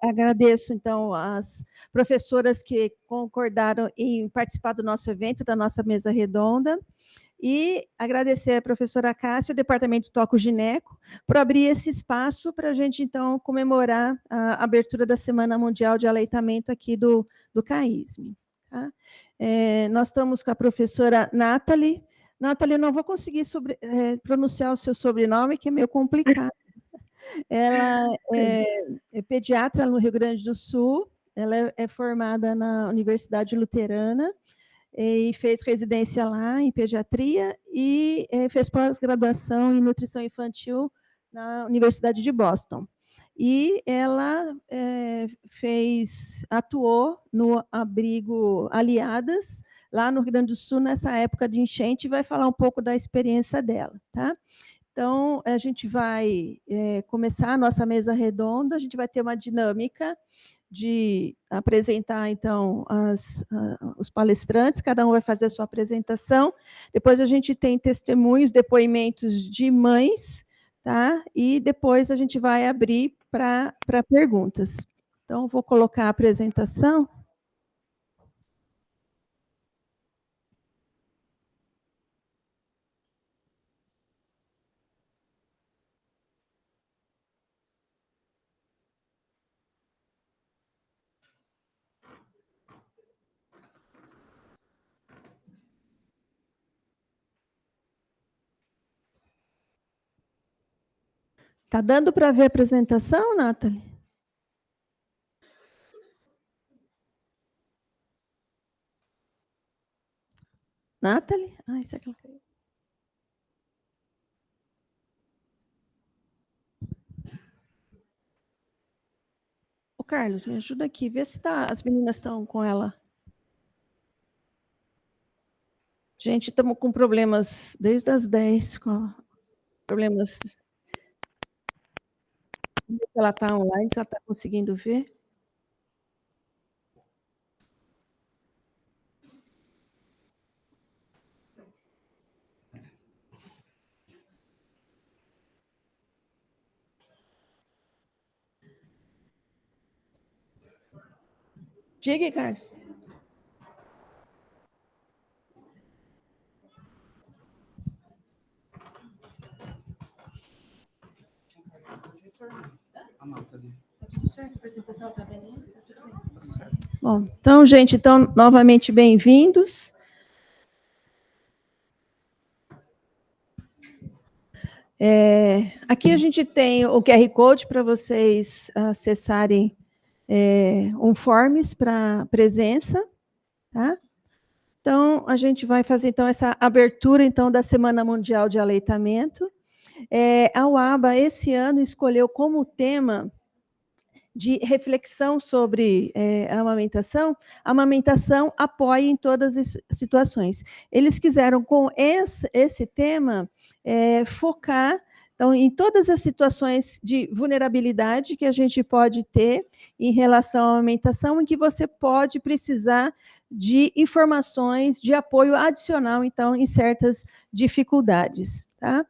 Agradeço, então, as professoras que concordaram em participar do nosso evento, da nossa mesa redonda, e agradecer a professora Cássia, o Departamento Toco Gineco, por abrir esse espaço para a gente, então, comemorar a abertura da Semana Mundial de Aleitamento aqui do CAISM. Tá? Nós estamos com a professora Nathalie. Nathalie, eu não vou conseguir pronunciar o seu sobrenome, que é meio complicado. Ela é pediatra no Rio Grande do Sul, ela é formada na Universidade Luterana e fez residência lá em pediatria e fez pós-graduação em nutrição infantil na Universidade de Boston. E ela atuou no abrigo Aliadas, lá no Rio Grande do Sul, nessa época de enchente, e vai falar um pouco da experiência dela, tá? Então, a gente vai começar a nossa mesa redonda, a gente vai ter uma dinâmica de apresentar, então, os palestrantes, cada um vai fazer a sua apresentação, depois a gente tem testemunhos, depoimentos de mães, tá? E depois a gente vai abrir para perguntas. Então, vou colocar a apresentação. Está dando para ver a apresentação, Nathalie? Nathalie? Ah, isso aqui. Ô, Carlos, me ajuda aqui, vê se as meninas estão com ela. Gente, estamos com problemas desde as 10, com problemas. Ela está online, se ela está conseguindo ver. Diga, Carlos. Bom, então, gente, novamente bem-vindos. Aqui a gente tem o QR Code para vocês acessarem um Forms para presença, tá? Então, a gente vai fazer, então, essa abertura, então, da Semana Mundial de Aleitamento. A UABA, esse ano, escolheu como tema de reflexão sobre a amamentação apoia em todas as situações. Eles quiseram, com esse tema, focar então, em todas as situações de vulnerabilidade que a gente pode ter em relação à amamentação, em que você pode precisar de informações de apoio adicional, então, em certas dificuldades, tá?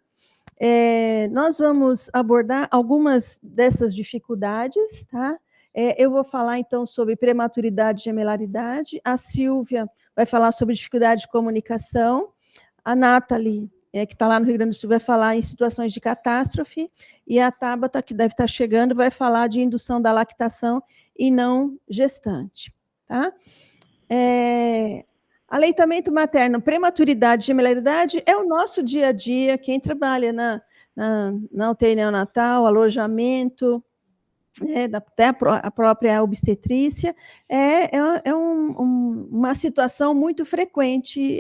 Nós vamos abordar algumas dessas dificuldades, tá? Eu vou falar, então, sobre prematuridade e gemelaridade, a Silvia vai falar sobre dificuldade de comunicação, a Nathalie, que está lá no Rio Grande do Sul, vai falar em situações de catástrofe, e a Tabata, que deve estar chegando, vai falar de indução da lactação e não gestante, tá? Aleitamento materno, prematuridade e gemelaridade é o nosso dia a dia, quem trabalha na UTI neonatal, alojamento, até a própria obstetrícia, uma situação muito frequente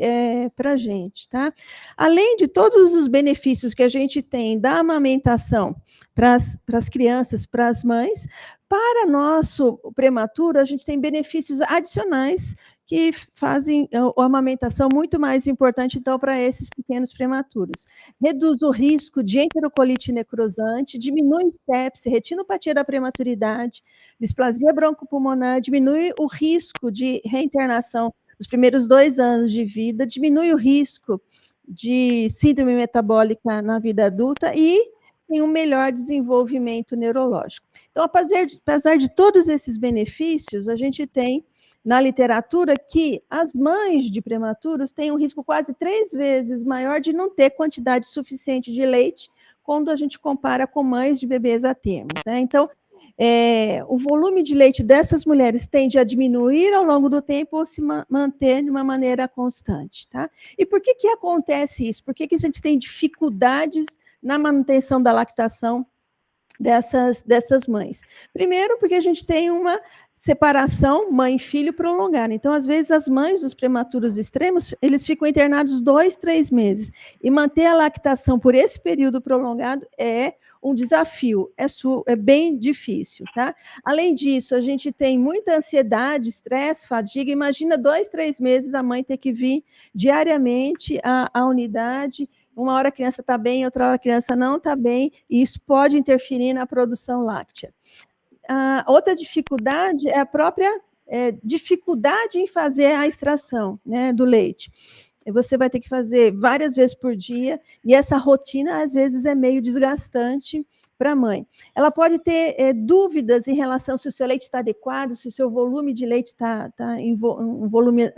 para a gente, tá? Além de todos os benefícios que a gente tem da amamentação para as crianças, para as mães, para nosso prematuro, a gente tem benefícios adicionais que fazem a amamentação muito mais importante, então, para esses pequenos prematuros. Reduz o risco de enterocolite necrosante, diminui sepse, retinopatia da prematuridade, displasia broncopulmonar, diminui o risco de reinternação nos primeiros 2 anos de vida, diminui o risco de síndrome metabólica na vida adulta e tem um melhor desenvolvimento neurológico. Então, apesar de todos esses benefícios, a gente tem na literatura que as mães de prematuros têm um risco quase 3 vezes maior de não ter quantidade suficiente de leite quando a gente compara com mães de bebês a termos, né? Então, o volume de leite dessas mulheres tende a diminuir ao longo do tempo ou se manter de uma maneira constante, tá? E por que que acontece isso? Por que que a gente tem dificuldades na manutenção da lactação dessas mães? Primeiro, porque a gente tem uma separação mãe-filho prolongada. Então, às vezes, as mães dos prematuros extremos, eles ficam internados 2, 3 meses. E manter a lactação por esse período prolongado é um desafio, é bem difícil, tá? Além disso, a gente tem muita ansiedade, estresse, fadiga. Imagina 2, 3 meses a mãe ter que vir diariamente à unidade. Uma hora a criança está bem, outra hora a criança não está bem, e isso pode interferir na produção láctea. A outra dificuldade é a própria dificuldade em fazer a extração, né, do leite. Você vai ter que fazer várias vezes por dia, e essa rotina, às vezes, é meio desgastante para a mãe. Ela pode ter dúvidas em relação se o seu leite está adequado, se o seu volume de leite está em um volume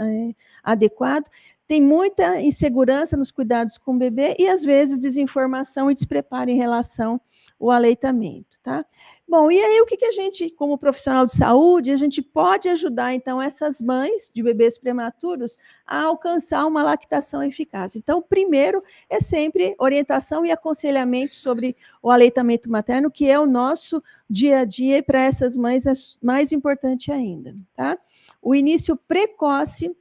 adequado. Tem muita insegurança nos cuidados com o bebê e, às vezes, desinformação e despreparo em relação ao aleitamento, tá? Bom, e aí o que a gente, como profissional de saúde, a gente pode ajudar, então, essas mães de bebês prematuros a alcançar uma lactação eficaz? Então, primeiro é sempre orientação e aconselhamento sobre o aleitamento materno, que é o nosso dia a dia, e para essas mães é mais importante ainda, tá? O início precoce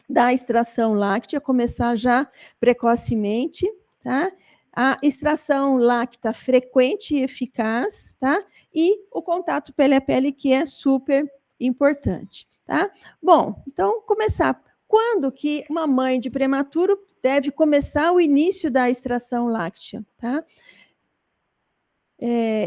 da extração láctea, começar já precocemente, tá? A extração láctea frequente e eficaz, tá? E o contato pele a pele, que é super importante, tá? Bom, então, começar. Quando que uma mãe de prematuro deve começar o início da extração láctea, tá?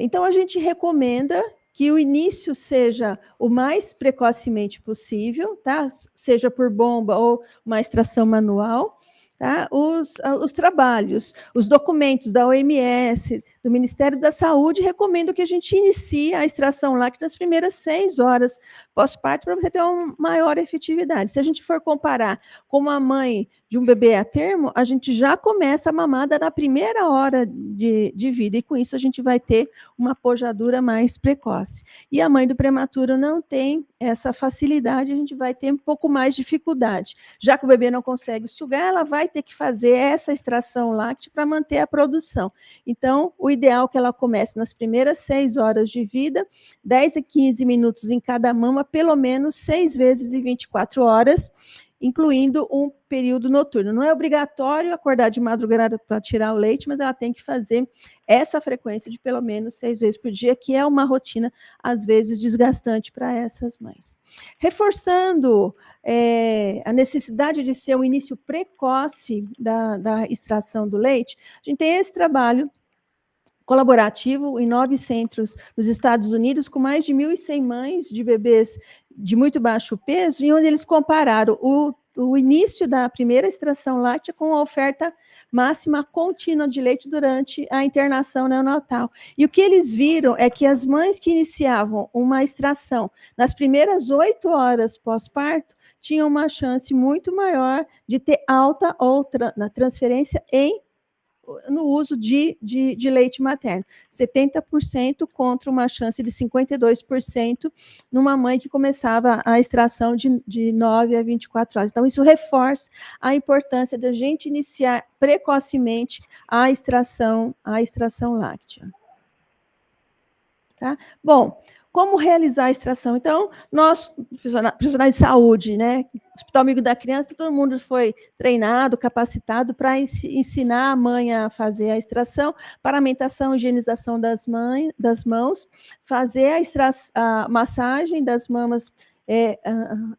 Então, a gente recomenda que o início seja o mais precocemente possível, tá? Seja por bomba ou uma extração manual, tá? Os trabalhos, os documentos da OMS, do Ministério da Saúde, recomendam que a gente inicie a extração láctea nas primeiras 6 horas pós-parto, para você ter uma maior efetividade. Se a gente for comparar com uma mãe de um bebê a termo, a gente já começa a mamada na primeira hora de vida, e com isso a gente vai ter uma pojadura mais precoce. E a mãe do prematuro não tem essa facilidade, a gente vai ter um pouco mais de dificuldade. Já que o bebê não consegue sugar, ela vai ter que fazer essa extração láctea para manter a produção. Então, o ideal é que ela comece nas primeiras 6 horas de vida, 10 a 15 minutos em cada mama, pelo menos 6 vezes em 24 horas, incluindo um período noturno. Não é obrigatório acordar de madrugada para tirar o leite, mas ela tem que fazer essa frequência de pelo menos 6 vezes por dia, que é uma rotina, às vezes, desgastante para essas mães. Reforçando a necessidade de ser um início precoce da extração do leite, a gente tem esse trabalho colaborativo em 9 centros nos Estados Unidos, com mais de 1.100 mães de bebês de muito baixo peso, em onde eles compararam o início da primeira extração láctea com a oferta máxima contínua de leite durante a internação neonatal. E o que eles viram é que as mães que iniciavam uma extração nas primeiras 8 horas pós-parto tinham uma chance muito maior de ter alta na transferência no uso de leite materno. 70% contra uma chance de 52% numa mãe que começava a extração de 9 a 24 horas. Então, isso reforça a importância da gente iniciar precocemente a extração láctea. Tá? Bom, como realizar a extração? Então, nós, profissionais de saúde, né, Hospital Amigo da Criança, todo mundo foi treinado, capacitado para ensinar a mãe a fazer a extração, paramentação e higienização das mãos, fazer a massagem das mamas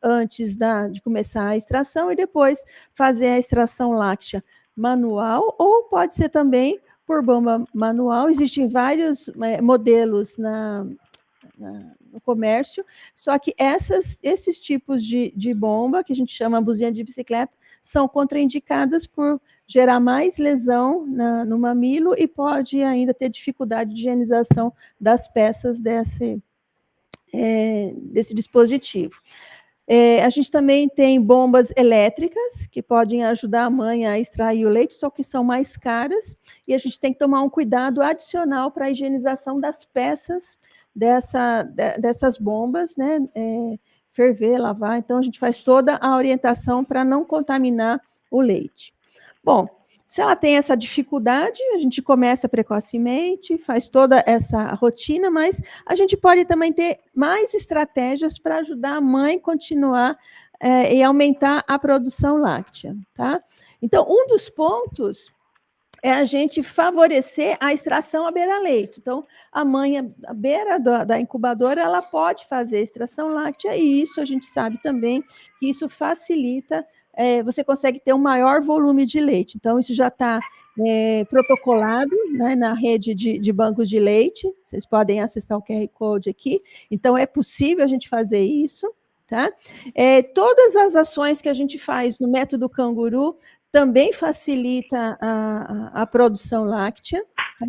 antes de começar a extração, e depois fazer a extração láctea manual, ou pode ser também por bomba manual. Existem vários modelos no o comércio, só que esses tipos de bomba, que a gente chama buzinha de bicicleta, são contraindicadas por gerar mais lesão no mamilo e pode ainda ter dificuldade de higienização das peças desse dispositivo. A gente também tem bombas elétricas, que podem ajudar a mãe a extrair o leite, só que são mais caras, e a gente tem que tomar um cuidado adicional para a higienização das peças dessas bombas, né? Ferver, lavar, então a gente faz toda a orientação para não contaminar o leite. Bom, se ela tem essa dificuldade, a gente começa precocemente, faz toda essa rotina, mas a gente pode também ter mais estratégias para ajudar a mãe a continuar e aumentar a produção láctea, tá? Então, um dos pontos é a gente favorecer a extração à beira-leito. Então, a mãe, à beira da incubadora, ela pode fazer extração láctea, e isso a gente sabe também que isso facilita, você consegue ter um maior volume de leite. Então, isso já está protocolado, né, na rede de bancos de leite, vocês podem acessar o QR Code aqui, então é possível a gente fazer isso, tá? Todas as ações que a gente faz no método canguru também facilita a produção láctea, tá?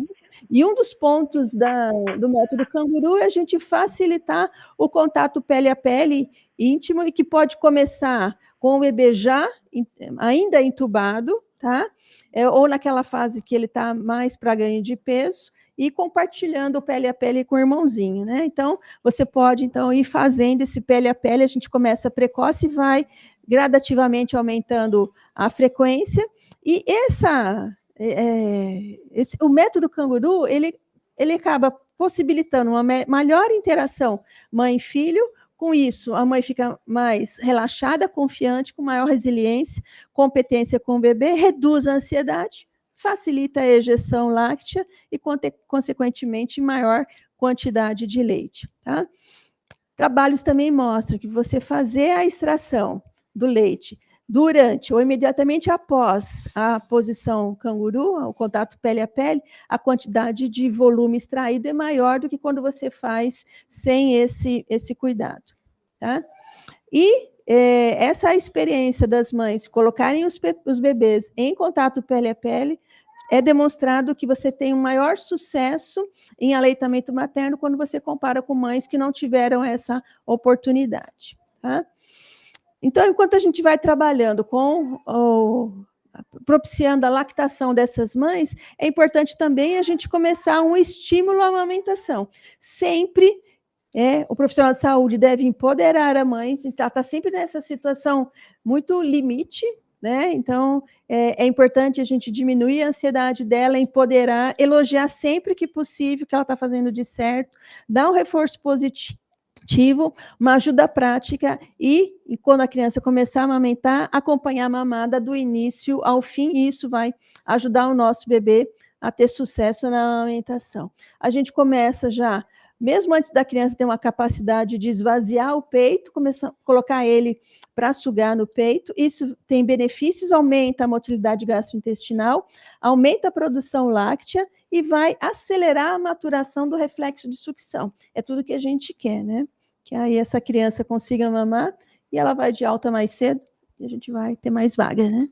E um dos pontos do método canguru é a gente facilitar o contato pele a pele íntimo, e que pode começar com o bebê já ainda entubado, tá? Ou naquela fase que ele está mais para ganho de peso, e compartilhando pele a pele com o irmãozinho, né? Então, você pode, então, ir fazendo esse pele a pele, a gente começa precoce e vai gradativamente aumentando a frequência, e o método canguru, ele acaba possibilitando uma maior interação mãe-filho. Com isso, a mãe fica mais relaxada, confiante, com maior resiliência, competência com o bebê, reduz a ansiedade, facilita a ejeção láctea e, consequentemente, maior quantidade de leite, tá? Trabalhos também mostram que você fazer a extração do leite durante ou imediatamente após a posição canguru, o contato pele a pele, a quantidade de volume extraído é maior do que quando você faz sem esse cuidado, tá? E essa experiência das mães colocarem os bebês em contato pele a pele, é demonstrado que você tem um maior sucesso em aleitamento materno quando você compara com mães que não tiveram essa oportunidade, tá? Então, enquanto a gente vai trabalhando propiciando a lactação dessas mães, é importante também a gente começar um estímulo à amamentação. Sempre o profissional de saúde deve empoderar a mãe, está sempre nessa situação muito limite, né? Então, é importante a gente diminuir a ansiedade dela, empoderar, elogiar sempre que possível que ela está fazendo de certo, dar um reforço positivo, uma ajuda prática, e quando a criança começar a amamentar, acompanhar a mamada do início ao fim, e isso vai ajudar o nosso bebê a ter sucesso na amamentação. A gente começa já, mesmo antes da criança ter uma capacidade de esvaziar o peito, começa a colocar ele para sugar no peito. Isso tem benefícios, aumenta a motilidade gastrointestinal, aumenta a produção láctea e vai acelerar a maturação do reflexo de sucção. É tudo que a gente quer, né? Que aí essa criança consiga mamar e ela vai de alta mais cedo e a gente vai ter mais vaga, né?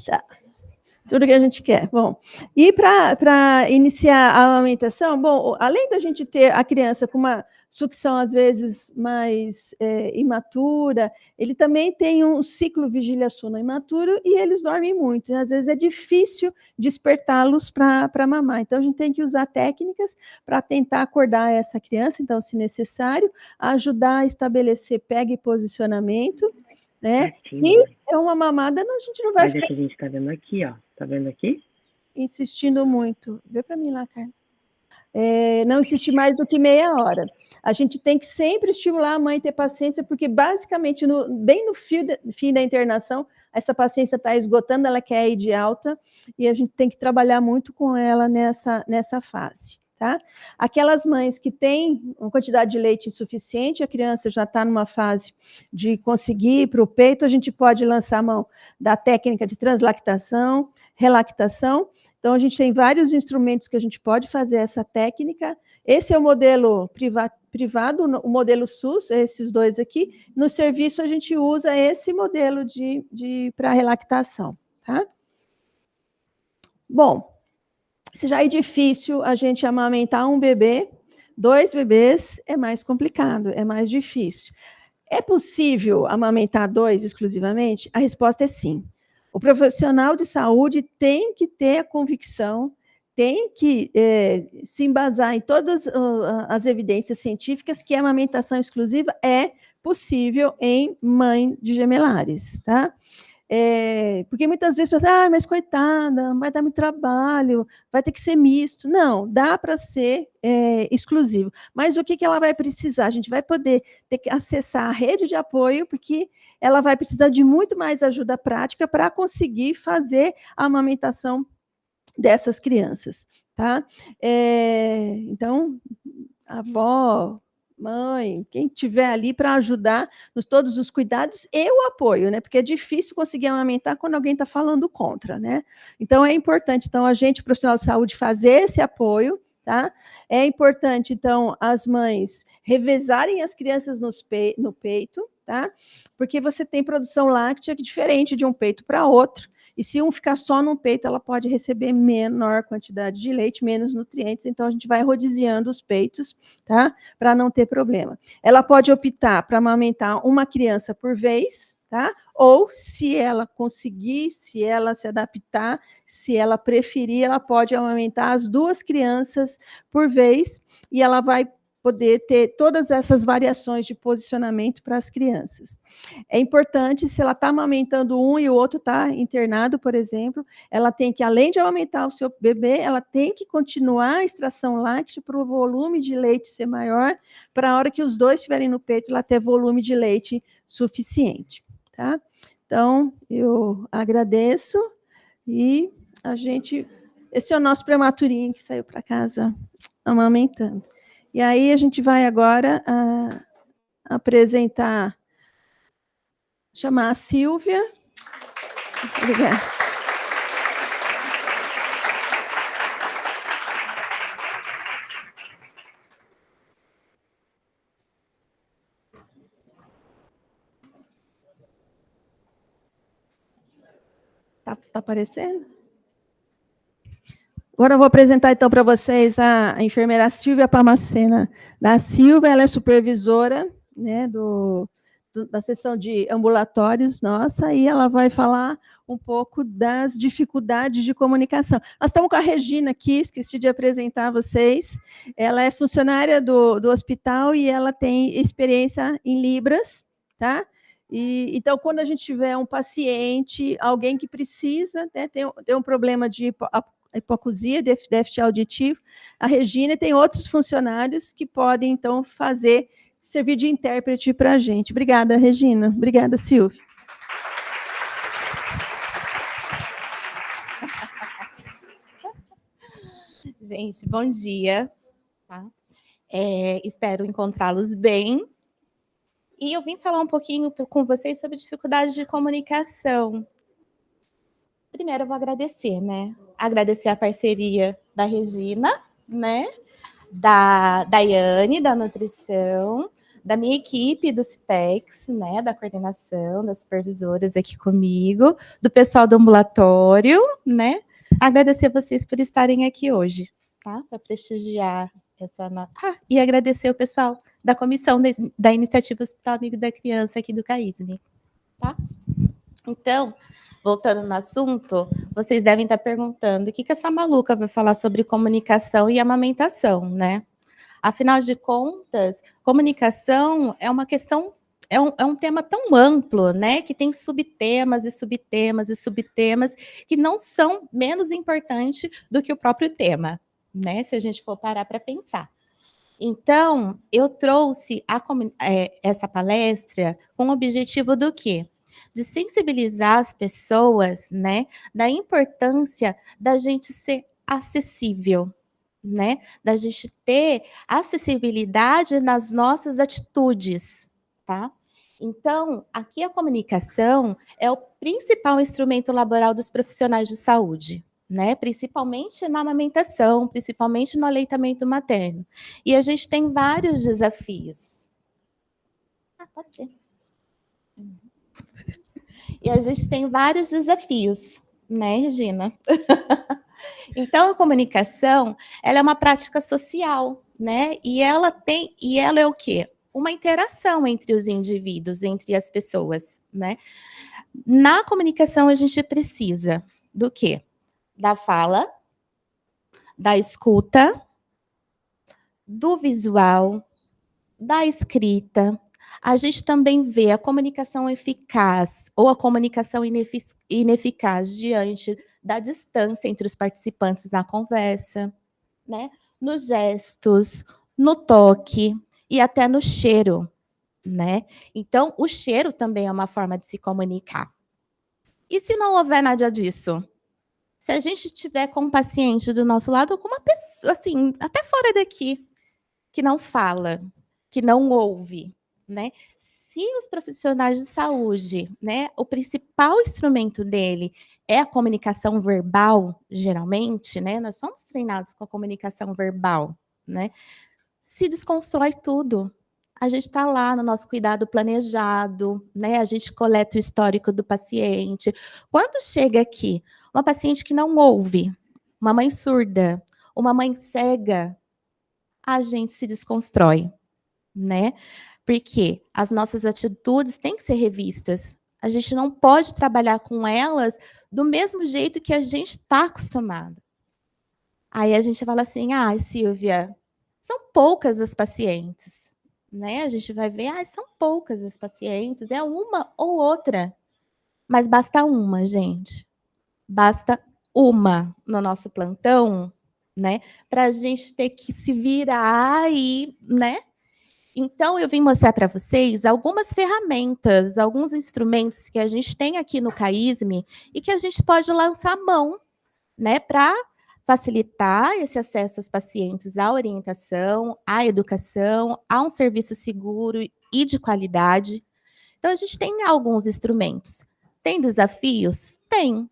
Tá. Tudo que a gente quer. Bom, e para iniciar a amamentação, bom, além da gente ter a criança com uma sucção, às vezes, mais imatura, ele também tem um ciclo vigília-sono imaturo e eles dormem muito. Às vezes é difícil despertá-los para mamar. Então, a gente tem que usar técnicas para tentar acordar essa criança, então, se necessário, ajudar a estabelecer pega e posicionamento, né? E é uma mamada, a gente não vai Mas é que a gente está vendo aqui, ó. Tá vendo aqui? Insistindo muito. Vê para mim lá, Carla. Não insistir mais do que meia hora. A gente tem que sempre estimular a mãe a ter paciência, porque basicamente, bem no fim da internação, essa paciência está esgotando, ela quer ir de alta, e a gente tem que trabalhar muito com ela nessa fase. Tá? Aquelas mães que têm uma quantidade de leite insuficiente, a criança já está numa fase de conseguir ir para o peito, a gente pode lançar a mão da técnica de translactação, relactação. Então, Então, a gente tem vários instrumentos que a gente pode fazer essa técnica. Esse é o modelo privado, o modelo SUS, esses dois aqui. No serviço, a gente usa esse modelo para relactação, tá? Bom, se já é difícil a gente amamentar um bebê, 2 bebês é mais complicado, é mais difícil. É possível amamentar 2 exclusivamente? A resposta é sim. O profissional de saúde tem que ter a convicção, tem que se embasar em todas as evidências científicas que a amamentação exclusiva é possível em mãe de gemelares, tá? Porque muitas vezes pensa, mas coitada, vai dar muito trabalho, vai ter que ser misto. Não, dá para ser exclusivo. Mas o que ela vai precisar? A gente vai poder ter que acessar a rede de apoio, porque ela vai precisar de muito mais ajuda prática para conseguir fazer a amamentação dessas crianças, tá? Então, a avó, mãe, quem tiver ali para ajudar nos todos os cuidados e o apoio, né? Porque é difícil conseguir amamentar quando alguém está falando contra, né? Então, é importante, então, a gente, profissional de saúde, fazer esse apoio, tá? É importante, então, as mães revezarem as crianças no peito, tá? Porque você tem produção láctea diferente de um peito para outro, e se um ficar só no peito, ela pode receber menor quantidade de leite, menos nutrientes, então a gente vai rodiziando os peitos, tá? Para não ter problema. Ela pode optar para amamentar uma criança por vez, tá? Ou, se ela conseguir, se ela se adaptar, se ela preferir, ela pode amamentar as 2 crianças por vez, e ela vai poder ter todas essas variações de posicionamento para as crianças. É importante, se ela está amamentando um e o outro está internado, por exemplo, ela tem que, além de amamentar o seu bebê, ela tem que continuar a extração láctea para o volume de leite ser maior, para a hora que os 2 estiverem no peito, ela ter volume de leite suficiente, tá? Então, eu agradeço e esse é o nosso prematurinho que saiu para casa amamentando. E aí a gente vai agora apresentar, chamar a Silvia. Obrigada. Tá aparecendo? Agora eu vou apresentar, então, para vocês a enfermeira Silvia Pamacena da Silva. Ela é supervisora, né, da seção de ambulatórios nossa, e ela vai falar um pouco das dificuldades de comunicação. Nós estamos com a Regina aqui, esqueci de apresentar a vocês. Ela é funcionária do hospital e ela tem experiência em Libras, tá? Então, quando a gente tiver um paciente, alguém que precisa, né, tem um problema de hipoacusia, déficit auditivo, a Regina tem outros funcionários que podem, então, servir de intérprete para a gente. Obrigada, Regina. Obrigada, Silvia. Gente, bom dia. Tá? Espero encontrá-los bem. E eu vim falar um pouquinho com vocês sobre dificuldades de comunicação. Primeiro, eu vou agradecer, né? Agradecer a parceria da Regina, né? Da Daiane, da nutrição, da minha equipe do CIPEX, né? Da coordenação, das supervisoras aqui comigo, do pessoal do ambulatório, né? Agradecer vocês por estarem aqui hoje, tá? Para prestigiar essa nota. E agradecer o pessoal da comissão da Iniciativa Hospital Amigo da Criança aqui do CAISM, tá? Então, voltando no assunto, vocês devem estar perguntando o que essa maluca vai falar sobre comunicação e amamentação, né? Afinal de contas, comunicação é uma questão, é um tema tão amplo, né? Que tem subtemas e subtemas e subtemas que não são menos importantes do que o próprio tema, né? Se a gente for parar para pensar. Então, eu trouxe essa palestra com o objetivo do quê? De sensibilizar as pessoas, né, da importância da gente ser acessível, né, da gente ter acessibilidade nas nossas atitudes, tá? Então, aqui a comunicação é o principal instrumento laboral dos profissionais de saúde, né? Principalmente na amamentação, principalmente no aleitamento materno. E a gente tem vários desafios. Pode ser. E a gente tem vários desafios, né, Regina? Então, a comunicação, ela é uma prática social, né? E ela é o quê? Uma interação entre os indivíduos, entre as pessoas, né? Na comunicação, a gente precisa do quê? Da fala, da escuta, do visual, da escrita. A gente também vê a comunicação eficaz ou a comunicação ineficaz diante da distância entre os participantes na conversa, né? Nos gestos, no toque e até no cheiro, né? Então, o cheiro também é uma forma de se comunicar. E se não houver nada disso? Se a gente tiver com um paciente do nosso lado, ou com uma pessoa, assim, até fora daqui, que não fala, que não ouve, né? Se os profissionais de saúde, né, o principal instrumento dele é a comunicação verbal, geralmente, né? Nós somos treinados com a comunicação verbal, né? Se desconstrói tudo. A gente está lá no nosso cuidado planejado, né? A gente coleta o histórico do paciente. Quando chega aqui uma paciente que não ouve, uma mãe surda, uma mãe cega, a gente se desconstrói, né? Porque as nossas atitudes têm que ser revistas. A gente não pode trabalhar com elas do mesmo jeito que a gente está acostumado. Aí a gente fala assim, Silvia, são poucas as pacientes, né? A gente vai ver, são poucas as pacientes, é uma ou outra. Mas basta uma, gente. Basta uma no nosso plantão, né? Para a gente ter que se virar e, né? Então, eu vim mostrar para vocês algumas ferramentas, alguns instrumentos que a gente tem aqui no CAISM e que a gente pode lançar a mão, né, para facilitar esse acesso aos pacientes à orientação, à educação, a um serviço seguro e de qualidade. Então, a gente tem alguns instrumentos. Tem desafios? Tem,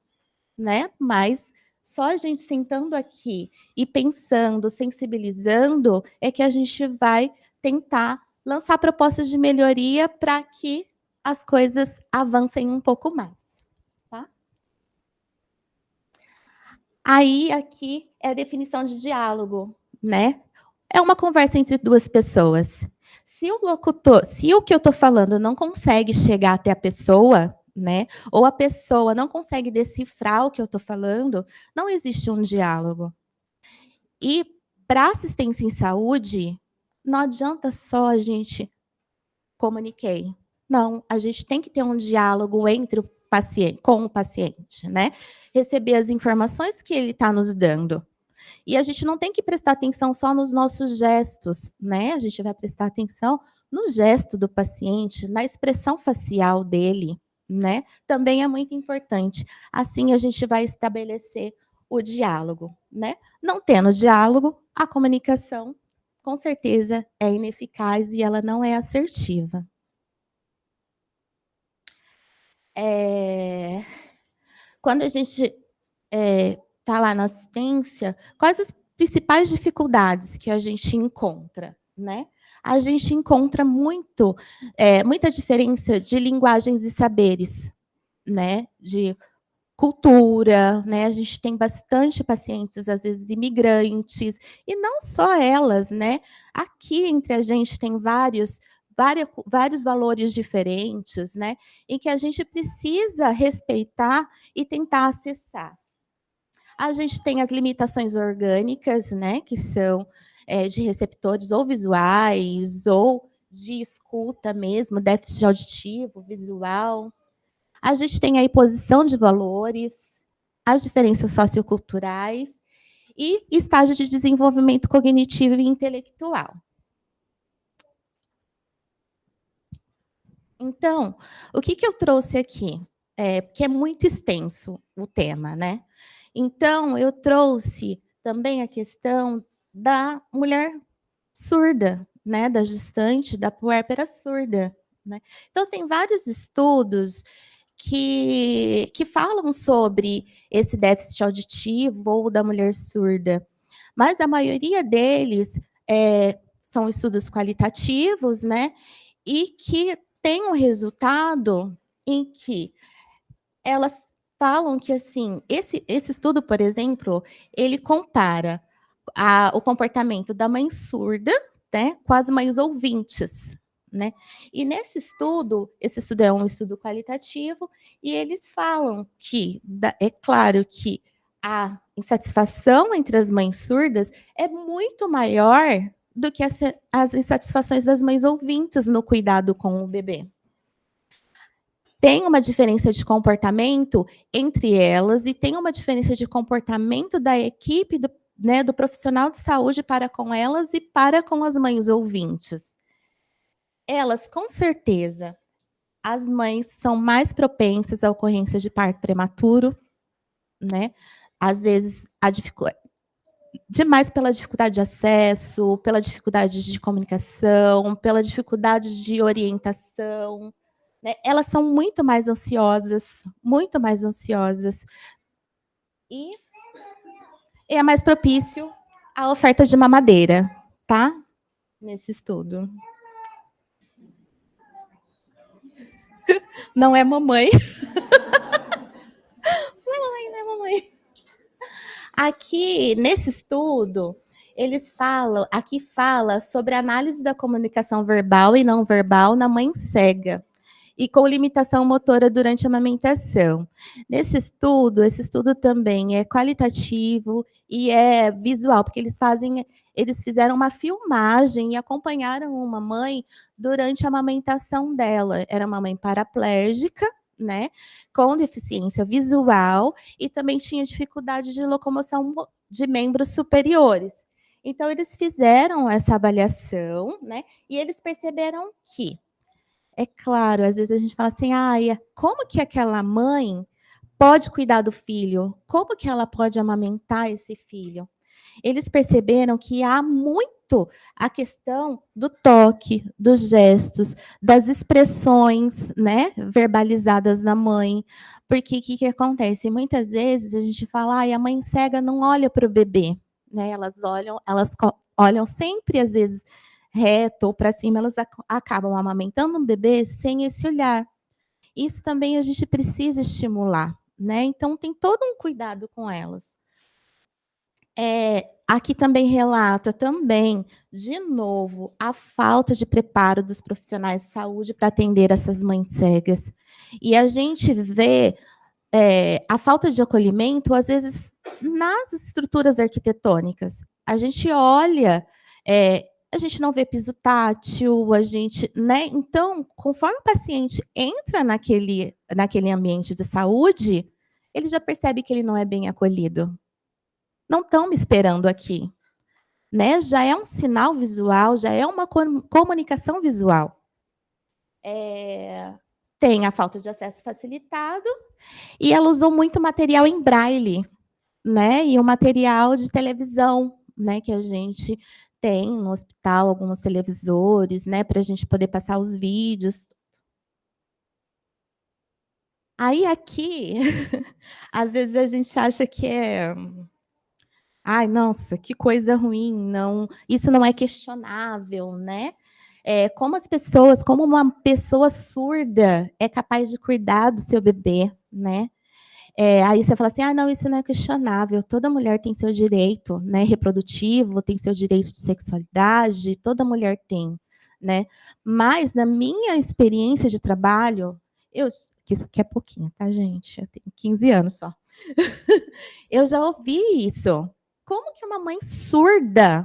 né? Mas só a gente sentando aqui e pensando, sensibilizando, é que a gente vai tentar lançar propostas de melhoria para que as coisas avancem um pouco mais. Tá? Aí, aqui é a definição de diálogo, né? É uma conversa entre duas pessoas. Se o que eu estou falando não consegue chegar até a pessoa, né? Ou a pessoa não consegue decifrar o que eu estou falando, não existe um diálogo. E para assistência em saúde, não adianta só a gente comuniquei. Não, a gente tem que ter um diálogo entre o paciente, com o paciente, né? Receber as informações que ele está nos dando. E a gente não tem que prestar atenção só nos nossos gestos, né? A gente vai prestar atenção no gesto do paciente, na expressão facial dele, né? Também é muito importante. Assim a gente vai estabelecer o diálogo, né? Não tendo diálogo, a comunicação, com certeza, é ineficaz e ela não é assertiva. Quando a gente está lá na assistência, quais as principais dificuldades que a gente encontra, né? A gente encontra muita diferença de linguagens e saberes, né? De cultura, né? A gente tem bastante pacientes, às vezes imigrantes, e não só elas, né? Aqui entre a gente tem vários valores diferentes, né? Em que a gente precisa respeitar e tentar acessar. A gente tem as limitações orgânicas, né, que são de receptores ou visuais, ou de escuta mesmo, déficit auditivo, visual. A gente tem a imposição de valores, as diferenças socioculturais e estágio de desenvolvimento cognitivo e intelectual. Então, o que eu trouxe aqui? Porque é muito extenso o tema, né? Então, eu trouxe também a questão da mulher surda, né? Da gestante, da puérpera surda, né? Então, tem vários estudos que falam sobre esse déficit auditivo ou da mulher surda, mas a maioria deles são estudos qualitativos, né, e que tem um resultado em que elas falam que, assim, esse estudo, por exemplo, ele compara o comportamento da mãe surda, né, com as mães ouvintes, né? E nesse estudo, esse estudo é um estudo qualitativo, e eles falam que, é claro que a insatisfação entre as mães surdas é muito maior do que as insatisfações das mães ouvintes no cuidado com o bebê. Tem uma diferença de comportamento entre elas e tem uma diferença de comportamento da equipe do profissional de saúde para com elas e para com as mães ouvintes. Elas, com certeza, as mães são mais propensas à ocorrência de parto prematuro, né? Às vezes, demais pela dificuldade de acesso, pela dificuldade de comunicação, pela dificuldade de orientação, né? Elas são muito mais ansiosas, e é mais propício à oferta de mamadeira, tá? Nesse estudo. Não é mamãe. Não é mamãe. Aqui, nesse estudo, fala sobre a análise da comunicação verbal e não verbal na mãe cega e com limitação motora durante a amamentação. Esse estudo também é qualitativo e é visual, porque eles fizeram uma filmagem e acompanharam uma mãe durante a amamentação dela. Era uma mãe paraplégica, né, com deficiência visual e também tinha dificuldade de locomoção de membros superiores. Então, eles fizeram essa avaliação, né, e eles perceberam que, é claro, às vezes a gente fala assim, como que aquela mãe pode cuidar do filho? Como que ela pode amamentar esse filho? Eles perceberam que há muito a questão do toque, dos gestos, das expressões, né, verbalizadas na mãe. Porque o que acontece? Muitas vezes a gente fala, a mãe cega não olha para o bebê, né? Elas olham sempre, às vezes, reto ou para cima, elas acabam amamentando um bebê sem esse olhar. Isso também a gente precisa estimular, né? Então, tem todo um cuidado com elas. Aqui também relata, de novo, a falta de preparo dos profissionais de saúde para atender essas mães cegas. E a gente vê a falta de acolhimento, às vezes, nas estruturas arquitetônicas. A gente olha, a gente não vê piso tátil, né? Então, conforme o paciente entra naquele ambiente de saúde, ele já percebe que ele não é bem acolhido. Não estão me esperando aqui, né? Já é um sinal visual, já é uma comunicação visual. Tem a falta de acesso facilitado e ela usou muito material em braille, né? E o material de televisão, né? Que a gente tem no hospital, alguns televisores, né? Para a gente poder passar os vídeos. Aí aqui, às vezes a gente acha que nossa, que coisa ruim, não, isso não é questionável, né? Como uma pessoa surda é capaz de cuidar do seu bebê, né? Aí você fala assim, não, isso não é questionável, toda mulher tem seu direito, né, reprodutivo, tem seu direito de sexualidade, toda mulher tem, né? Mas, na minha experiência de trabalho, que é pouquinho, tá, gente? Eu tenho 15 anos só. Eu já ouvi isso. Como que uma mãe surda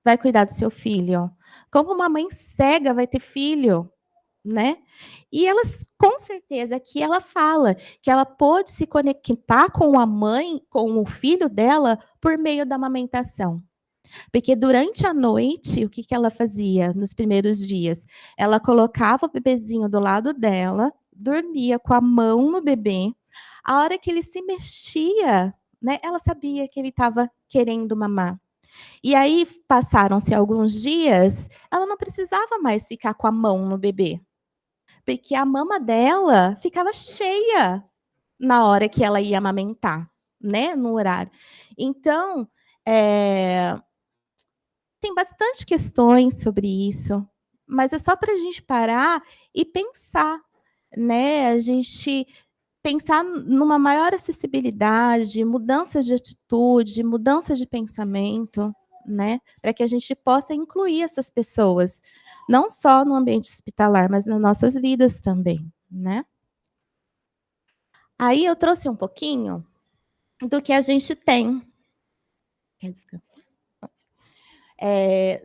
vai cuidar do seu filho? Como uma mãe cega vai ter filho? Né? E elas, com certeza, aqui ela fala que ela pôde se conectar com a mãe, com o filho dela, por meio da amamentação. Porque durante a noite, o que ela fazia nos primeiros dias? Ela colocava o bebezinho do lado dela, dormia com a mão no bebê. A hora que ele se mexia, né, ela sabia que ele estava querendo mamar. E aí, passaram-se alguns dias, ela não precisava mais ficar com a mão no bebê. porque a mama dela ficava cheia na hora que ela ia amamentar, né, no horário. Então, tem bastante questões sobre isso, mas é só para a gente parar e pensar, né? A gente pensar numa maior acessibilidade, mudanças de atitude, mudança de pensamento, né? Para que a gente possa incluir essas pessoas, não só no ambiente hospitalar, mas nas nossas vidas também, né? Aí eu trouxe um pouquinho do que a gente tem. Quer descansar?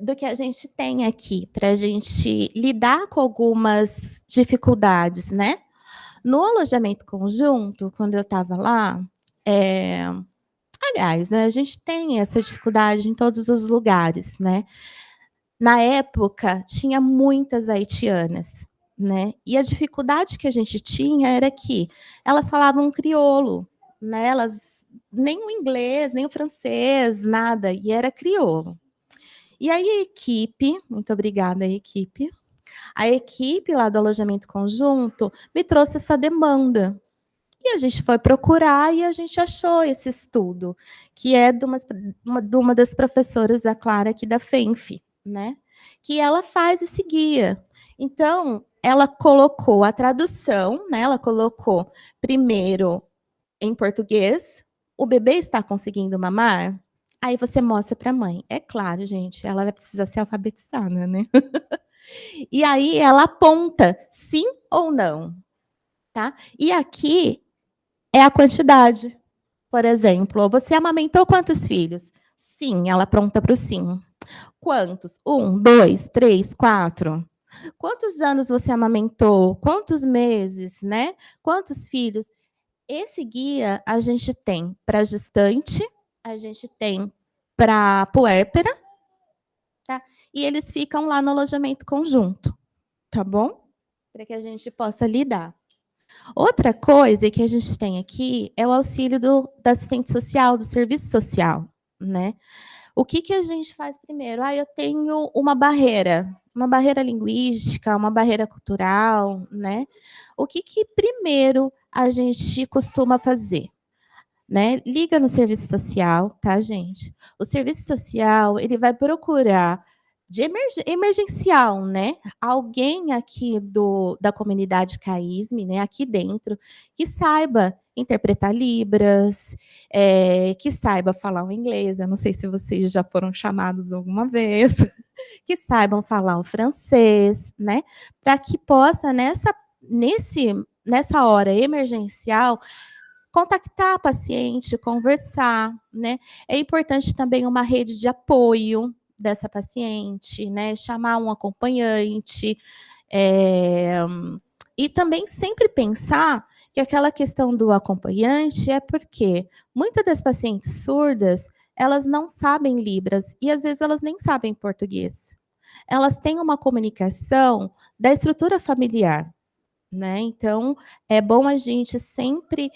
Do que a gente tem aqui, para a gente lidar com algumas dificuldades, né? No alojamento conjunto, quando eu estava lá, aliás, né, a gente tem essa dificuldade em todos os lugares, né? Na época, tinha muitas haitianas, né? E a dificuldade que a gente tinha era que elas falavam crioulo, né? Elas nem o inglês, nem o francês, nada, e era crioulo. E aí a equipe, muito obrigada, a equipe lá do alojamento conjunto me trouxe essa demanda. E a gente foi procurar e a gente achou esse estudo, que é de uma das professoras, a Clara, aqui da FENF, né? Que ela faz esse guia. Então, ela colocou a tradução, né? Ela colocou primeiro em português, o bebê está conseguindo mamar? Aí você mostra para a mãe. É claro, gente, ela vai precisar ser alfabetizada, né? E aí ela aponta sim ou não, tá? E aqui é a quantidade. Por exemplo, você amamentou quantos filhos? Sim, ela aponta para o sim. Quantos? 1, 2, 3, 4. Quantos anos você amamentou? Quantos meses, né? Quantos filhos? Esse guia a gente tem para gestante, a gente tem para puérpera, tá? E eles ficam lá no alojamento conjunto, tá bom? Para que a gente possa lidar. Outra coisa que a gente tem aqui é o auxílio da assistente social, do serviço social, né? O que a gente faz primeiro? Eu tenho uma barreira linguística, uma barreira cultural, né? O que primeiro a gente costuma fazer? Né? Liga no serviço social, tá, gente? O serviço social, ele vai procurar de emergencial, né? Alguém aqui da comunidade CAISM, né? Aqui dentro, que saiba interpretar Libras, que saiba falar o inglês. Eu não sei se vocês já foram chamados alguma vez, que saibam falar o francês, né? Para que possa, nessa hora emergencial, contactar a paciente, conversar, né? É importante também uma rede de apoio dessa paciente, né? Chamar um acompanhante, e também sempre pensar que aquela questão do acompanhante é porque muitas das pacientes surdas, elas não sabem Libras e às vezes elas nem sabem português. Elas têm uma comunicação da estrutura familiar. Né? Então, é bom a gente sempre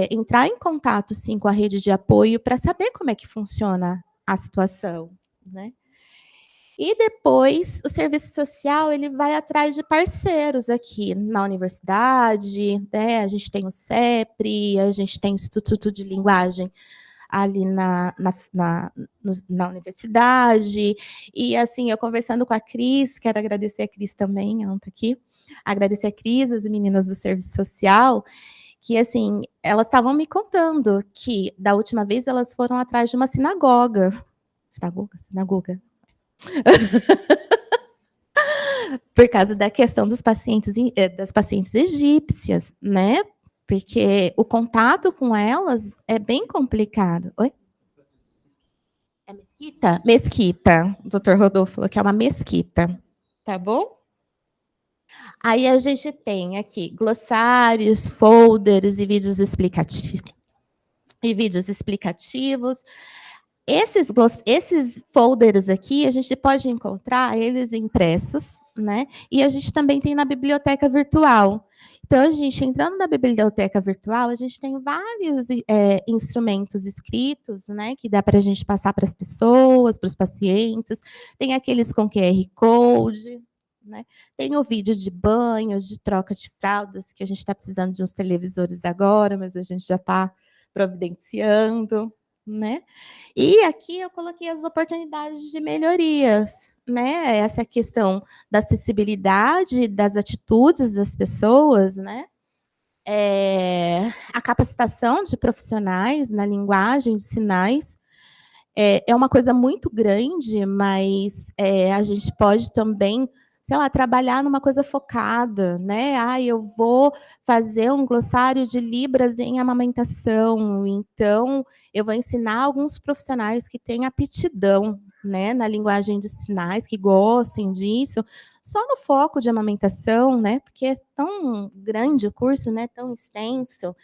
entrar em contato, sim, com a rede de apoio para saber como é que funciona a situação, né? E depois, o serviço social ele vai atrás de parceiros aqui na universidade, né? A gente tem o CEPRI, a gente tem o Instituto de Linguagem ali na universidade, e assim, eu conversando com a Cris, quero agradecer a Cris também, ela está aqui, agradecer a Cris, as meninas do serviço social, que assim, elas estavam me contando que da última vez elas foram atrás de uma sinagoga. Sinagoga. Por causa da questão das pacientes egípcias, né? Porque o contato com elas é bem complicado. Oi? É mesquita? Mesquita. O doutor Rodolfo falou que é uma mesquita. Tá bom? Aí a gente tem aqui glossários, folders e vídeos explicativos. Esses folders aqui, a gente pode encontrar eles impressos, né? E a gente também tem na biblioteca virtual. Então, a gente entrando na biblioteca virtual, a gente tem vários instrumentos escritos, né? Que dá para a gente passar para as pessoas, para os pacientes. Tem aqueles com QR Code, né? Tem o vídeo de banhos, de troca de fraldas, que a gente está precisando de uns televisores agora, mas a gente já está providenciando, né? E aqui eu coloquei as oportunidades de melhorias, né? Essa questão da acessibilidade, das atitudes das pessoas, né? A capacitação de profissionais na linguagem de sinais é uma coisa muito grande, mas a gente pode também, sei lá, trabalhar numa coisa focada, né? Eu vou fazer um glossário de Libras em amamentação, então eu vou ensinar alguns profissionais que têm aptidão, né, na linguagem de sinais, que gostem disso, só no foco de amamentação, né? Porque é tão grande o curso, né? Tão extenso.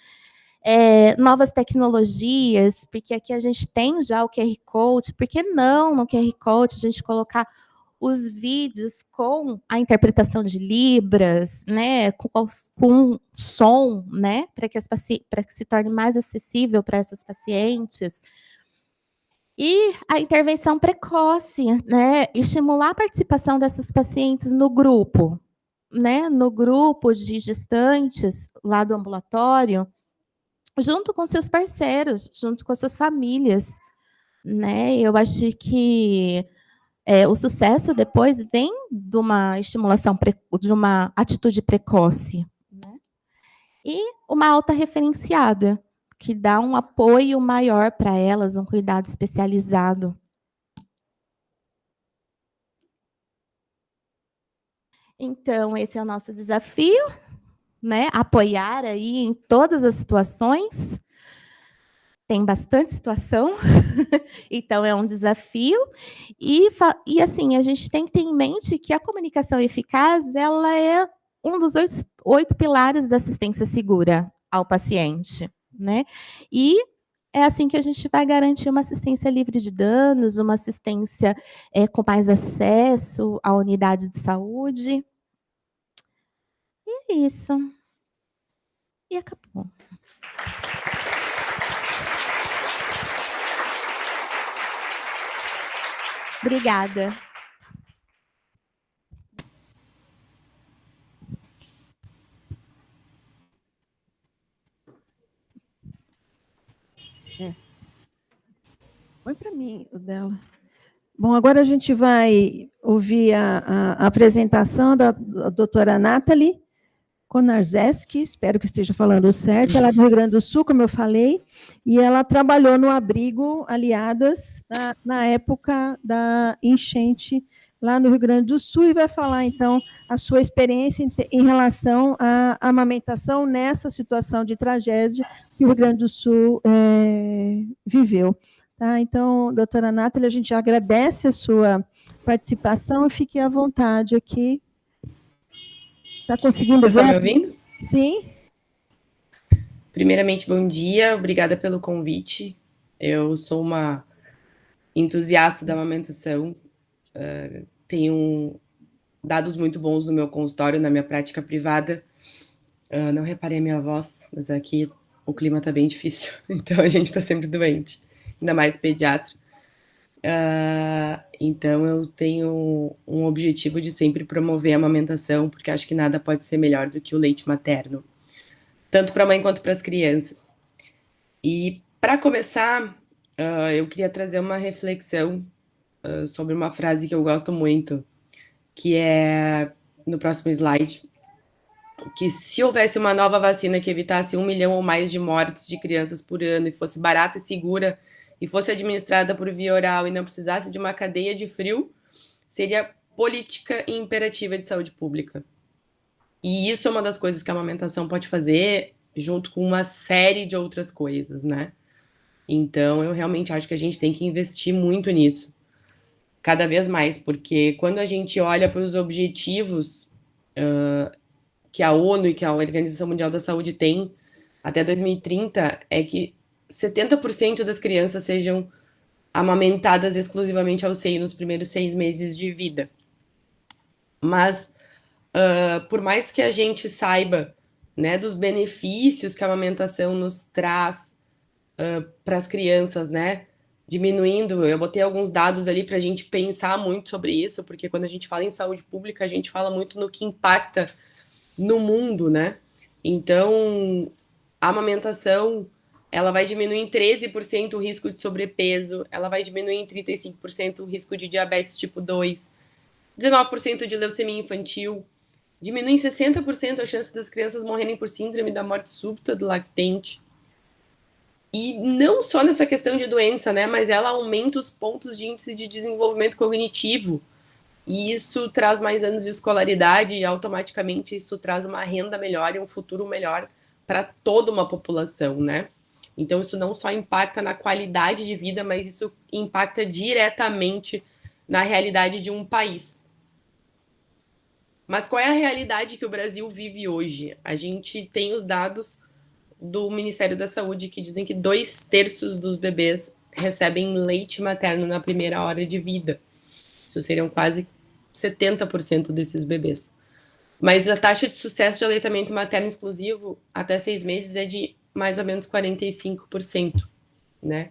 Novas tecnologias, porque aqui a gente tem já o QR Code, por que não no QR Code a gente colocar os vídeos com a interpretação de Libras, né, com som, né, para que se torne mais acessível para essas pacientes. E a intervenção precoce, né, estimular a participação dessas pacientes no grupo, né, no grupo de gestantes lá do ambulatório, junto com seus parceiros, junto com suas famílias, né? Eu acho que o sucesso depois vem de uma estimulação, de uma atitude precoce, né? E uma alta referenciada, que dá um apoio maior para elas, um cuidado especializado. Então, esse é o nosso desafio, né? Apoiar aí em todas as situações. Tem bastante situação, então é um desafio. E assim, a gente tem que ter em mente que a comunicação eficaz, ela é um dos 8 pilares da assistência segura ao paciente, né? E é assim que a gente vai garantir uma assistência livre de danos, uma assistência com mais acesso à unidade de saúde. E é isso. E acabou. Obrigada. Põe para mim o dela. Bom, agora a gente vai ouvir a apresentação da doutora Nathalie Konarzeski, espero que esteja falando certo, ela é do Rio Grande do Sul, como eu falei, e ela trabalhou no abrigo Aliadas na época da enchente lá no Rio Grande do Sul, e vai falar, então, a sua experiência em relação à amamentação nessa situação de tragédia que o Rio Grande do Sul viveu. Tá? Então, doutora Nathalie, a gente já agradece a sua participação e fique à vontade aqui. Está conseguindo ver? Vocês estão me ouvindo? Sim. Primeiramente, bom dia, obrigada pelo convite. Eu sou uma entusiasta da amamentação, tenho dados muito bons no meu consultório, na minha prática privada. Não reparei a minha voz, mas aqui o clima está bem difícil, então a gente está sempre doente, ainda mais pediatra. Então eu tenho um objetivo de sempre promover a amamentação, porque acho que nada pode ser melhor do que o leite materno, tanto para a mãe quanto para as crianças. E para começar, eu queria trazer uma reflexão sobre uma frase que eu gosto muito, que é no próximo slide, que se houvesse uma nova vacina que evitasse 1 milhão ou mais de mortes de crianças por ano e fosse barata e segura e fosse administrada por via oral e não precisasse de uma cadeia de frio, seria política imperativa de saúde pública. E isso é uma das coisas que a amamentação pode fazer, junto com uma série de outras coisas, né? Então, eu realmente acho que a gente tem que investir muito nisso, cada vez mais, porque quando a gente olha para os objetivos que a ONU e que a Organização Mundial da Saúde tem até 2030, é que 70% das crianças sejam amamentadas exclusivamente ao seio nos primeiros 6 meses de vida. Mas, por mais que a gente saiba, né, dos benefícios que a amamentação nos traz para as crianças, né, diminuindo. Eu botei alguns dados ali para a gente pensar muito sobre isso, porque quando a gente fala em saúde pública, a gente fala muito no que impacta no mundo, né? Então, a amamentação, ela vai diminuir em 13% o risco de sobrepeso, ela vai diminuir em 35% o risco de diabetes tipo 2, 19% de leucemia infantil, diminui em 60% a chance das crianças morrerem por síndrome da morte súbita do lactente. E não só nessa questão de doença, né? Mas ela aumenta os pontos de índice de desenvolvimento cognitivo. E isso traz mais anos de escolaridade e automaticamente isso traz uma renda melhor e um futuro melhor para toda uma população, né? Então isso não só impacta na qualidade de vida, mas isso impacta diretamente na realidade de um país. Mas qual é a realidade que o Brasil vive hoje? A gente tem os dados do Ministério da Saúde que dizem que 2/3 dos bebês recebem leite materno na primeira hora de vida. Isso seriam quase 70% desses bebês. Mas a taxa de sucesso de aleitamento materno exclusivo até 6 meses é de mais ou menos 45%, né?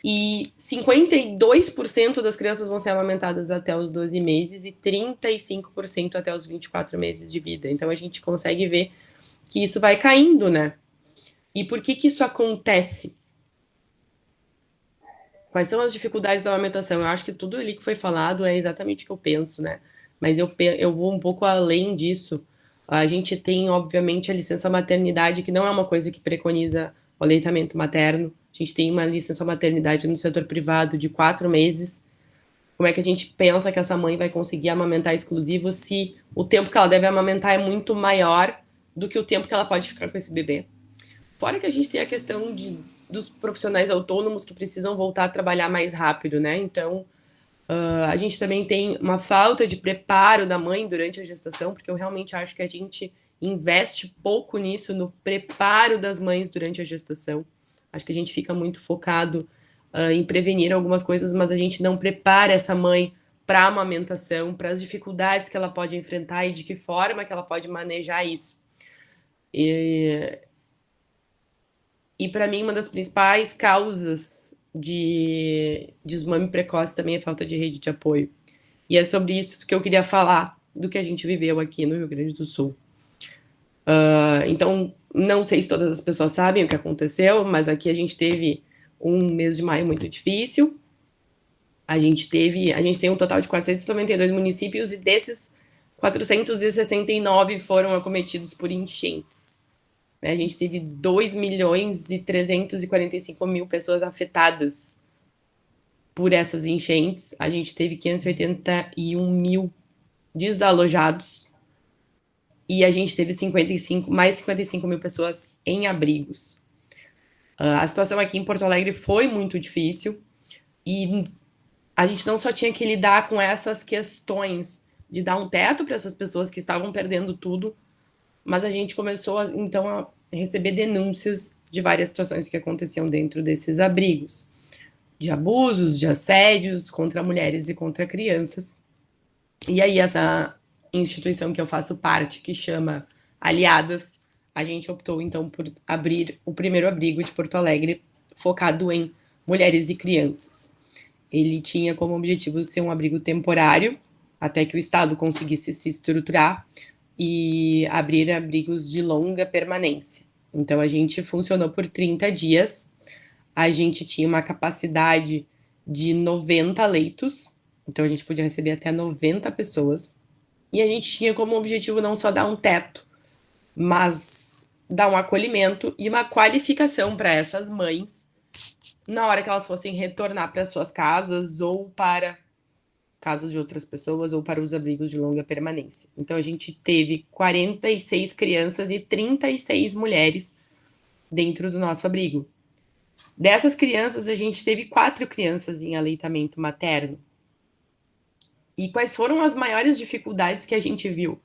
E 52% das crianças vão ser amamentadas até os 12 meses e 35% até os 24 meses de vida. Então a gente consegue ver que isso vai caindo, né? E por que isso acontece? Quais são as dificuldades da amamentação? Eu acho que tudo ali que foi falado é exatamente o que eu penso, né? Mas eu vou um pouco além disso. A gente tem, obviamente, a licença maternidade, que não é uma coisa que preconiza o aleitamento materno. A gente tem uma licença maternidade no setor privado de 4 meses. Como é que a gente pensa que essa mãe vai conseguir amamentar exclusivo se o tempo que ela deve amamentar é muito maior do que o tempo que ela pode ficar com esse bebê? Fora que a gente tem a questão dos profissionais autônomos que precisam voltar a trabalhar mais rápido, né? Então, a gente também tem uma falta de preparo da mãe durante a gestação, porque eu realmente acho que a gente investe pouco nisso, no preparo das mães durante a gestação. Acho que a gente fica muito focado em prevenir algumas coisas, mas a gente não prepara essa mãe para a amamentação, para as dificuldades que ela pode enfrentar e de que forma que ela pode manejar isso. E para mim, uma das principais causas de desmame precoce também é a falta de rede de apoio. E é sobre isso que eu queria falar, do que a gente viveu aqui no Rio Grande do Sul. Então, não sei se todas as pessoas sabem o que aconteceu, mas aqui a gente teve um mês de maio muito difícil. A gente tem um total de 492 municípios e desses 469 foram acometidos por enchentes. A gente teve 2.345.000 pessoas afetadas por essas enchentes. A gente teve 581 mil desalojados. E a gente teve mais 55 mil pessoas em abrigos. A situação aqui em Porto Alegre foi muito difícil. E a gente não só tinha que lidar com essas questões de dar um teto para essas pessoas que estavam perdendo tudo, mas a gente começou, então, a receber denúncias de várias situações que aconteciam dentro desses abrigos. De abusos, de assédios contra mulheres e contra crianças. E aí, essa instituição que eu faço parte, que chama Aliadas, a gente optou, então, por abrir o primeiro abrigo de Porto Alegre, focado em mulheres e crianças. Ele tinha como objetivo ser um abrigo temporário, até que o Estado conseguisse se estruturar, e abrir abrigos de longa permanência. Então, a gente funcionou por 30 dias, a gente tinha uma capacidade de 90 leitos, então a gente podia receber até 90 pessoas, e a gente tinha como objetivo não só dar um teto, mas dar um acolhimento e uma qualificação para essas mães, na hora que elas fossem retornar para suas casas ou para casas de outras pessoas ou para os abrigos de longa permanência. Então, a gente teve 46 crianças e 36 mulheres dentro do nosso abrigo. Dessas crianças, a gente teve 4 crianças em aleitamento materno. E quais foram as maiores dificuldades que a gente viu?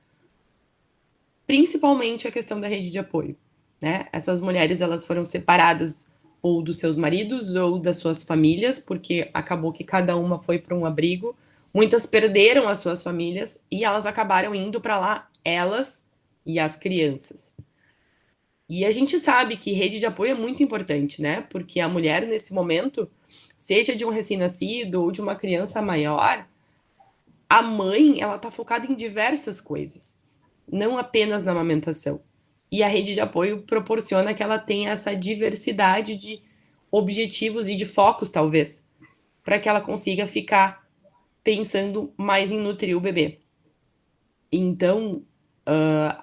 Principalmente a questão da rede de apoio, né? Essas mulheres, elas foram separadas ou dos seus maridos ou das suas famílias, porque acabou que cada uma foi para um abrigo. Muitas perderam as suas famílias e elas acabaram indo para lá, elas e as crianças. E a gente sabe que rede de apoio é muito importante, né? Porque a mulher, nesse momento, seja de um recém-nascido ou de uma criança maior, a mãe, ela tá focada em diversas coisas, não apenas na amamentação. E a rede de apoio proporciona que ela tenha essa diversidade de objetivos e de focos, talvez, para que ela consiga ficar pensando mais em nutrir o bebê. Então,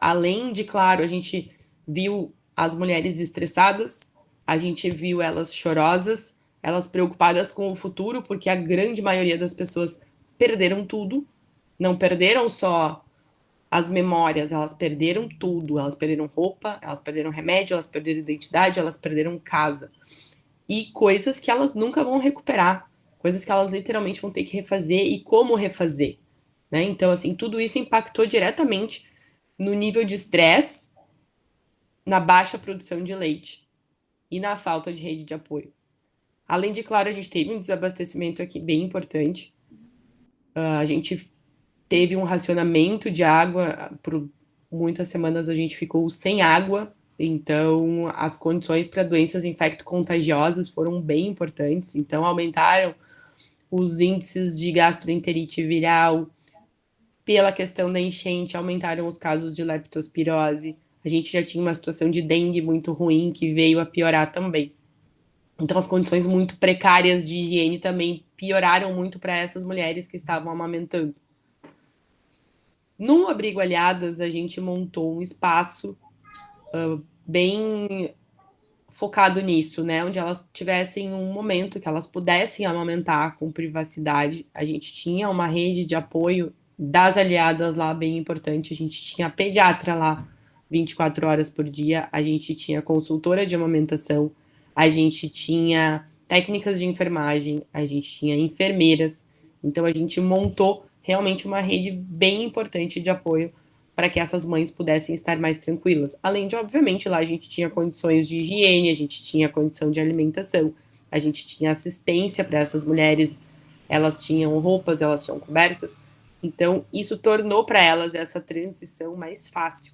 além de, claro, a gente viu as mulheres estressadas, a gente viu elas chorosas, elas preocupadas com o futuro, porque a grande maioria das pessoas perderam tudo, não perderam só as memórias, elas perderam tudo, elas perderam roupa, elas perderam remédio, elas perderam identidade, elas perderam casa. E coisas que elas nunca vão recuperar, coisas que elas literalmente vão ter que refazer e como refazer, né? Então, assim, tudo isso impactou diretamente no nível de estresse, na baixa produção de leite e na falta de rede de apoio. Além de, claro, a gente teve um desabastecimento aqui bem importante. A gente teve um racionamento de água, por muitas semanas a gente ficou sem água, então as condições para doenças infecto-contagiosas foram bem importantes, então aumentaram os índices de gastroenterite viral, pela questão da enchente, aumentaram os casos de leptospirose, a gente já tinha uma situação de dengue muito ruim que veio a piorar também. Então as condições muito precárias de higiene também pioraram muito para essas mulheres que estavam amamentando. No Abrigo Aliadas, a gente montou um espaço bem focado nisso, né? Onde elas tivessem um momento que elas pudessem amamentar com privacidade. A gente tinha uma rede de apoio das aliadas lá bem importante. A gente tinha pediatra lá 24 horas por dia. A gente tinha consultora de amamentação. A gente tinha técnicas de enfermagem. A gente tinha enfermeiras. Então, a gente montou realmente uma rede bem importante de apoio para que essas mães pudessem estar mais tranquilas. Além de, obviamente, lá a gente tinha condições de higiene, a gente tinha condição de alimentação, a gente tinha assistência para essas mulheres, elas tinham roupas, elas tinham cobertas. Então, isso tornou para elas essa transição mais fácil.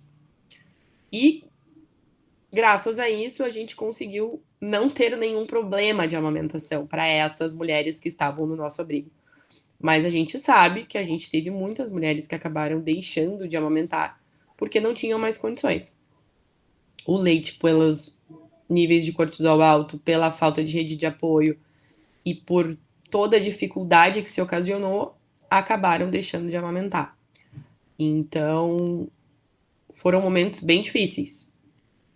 E, graças a isso, a gente conseguiu não ter nenhum problema de amamentação para essas mulheres que estavam no nosso abrigo. Mas a gente sabe que a gente teve muitas mulheres que acabaram deixando de amamentar porque não tinham mais condições. O leite, pelos níveis de cortisol alto, pela falta de rede de apoio e por toda a dificuldade que se ocasionou, acabaram deixando de amamentar. Então, foram momentos bem difíceis.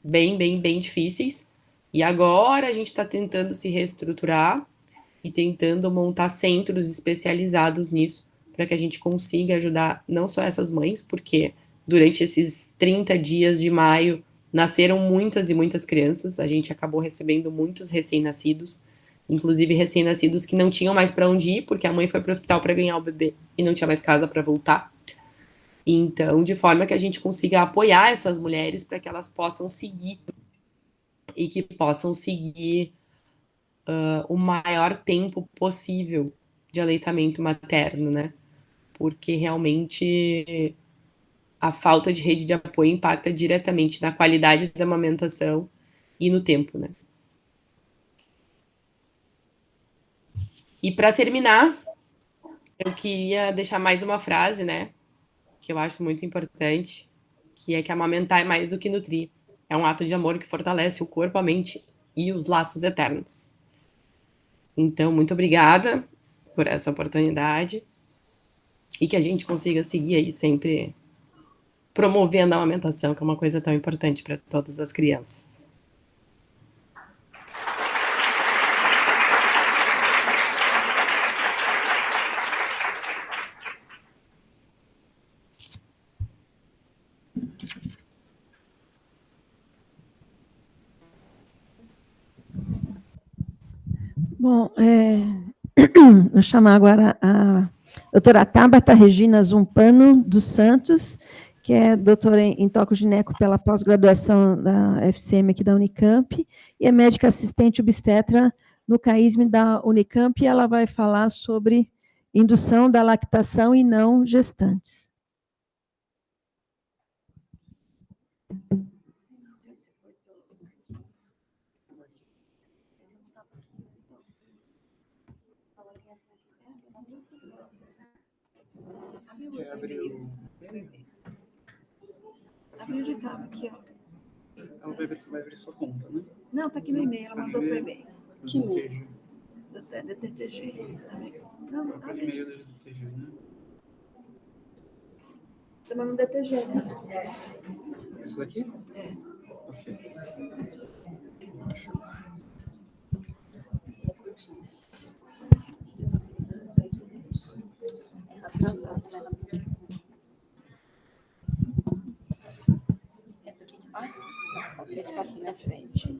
Bem difíceis. E agora a gente está tentando se reestruturar e tentando montar centros especializados nisso, para que a gente consiga ajudar não só essas mães, porque durante esses 30 dias de maio nasceram muitas e muitas crianças, a gente acabou recebendo muitos recém-nascidos, inclusive recém-nascidos que não tinham mais para onde ir, porque a mãe foi para o hospital para ganhar o bebê e não tinha mais casa para voltar. Então, de forma que a gente consiga apoiar essas mulheres para que elas possam seguir e que possam seguir o maior tempo possível de aleitamento materno, né? Porque realmente a falta de rede de apoio impacta diretamente na qualidade da amamentação e no tempo, né? E para terminar, eu queria deixar mais uma frase, né? Que eu acho muito importante, que é que amamentar é mais do que nutrir. É um ato de amor que fortalece o corpo, a mente e os laços eternos. Então, muito obrigada por essa oportunidade e que a gente consiga seguir aí sempre promovendo a amamentação, que é uma coisa tão importante para todas as crianças. Bom, vou chamar agora a doutora Tabata Regina Zumpano dos Santos, que é doutora em tocogineco pela pós-graduação da FCM aqui da Unicamp, e é médica assistente obstetra no CAISM da Unicamp, e ela vai falar sobre indução da lactação e não gestantes. Quer abrir o... Abre onde estava, aqui, ó. Ela vai abrir sua conta, né? Não, tá aqui no e-mail, ela mandou pro e-mail. Que e-mail? Da TTG. Não, O e-mail da TTG, né? Você manda no DTG, né? Esse daqui? É. Ok. Essa aqui que passa? Essa aqui na frente.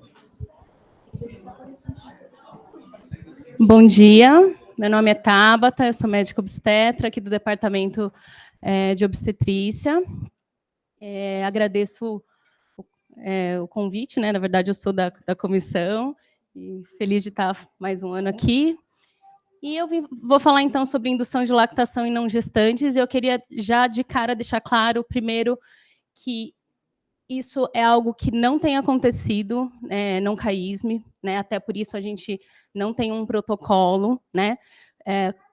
Bom dia, meu nome é Tabata, eu sou médica obstetra aqui do Departamento de Obstetrícia. Agradeço o convite, né? Na verdade, eu sou da comissão e feliz de estar mais um ano aqui. E eu vou falar, então, sobre indução de lactação em não gestantes. Eu queria já, de cara, deixar claro, primeiro, que isso é algo que não tem acontecido, não CAISME, né? Até por isso a gente não tem um protocolo, né?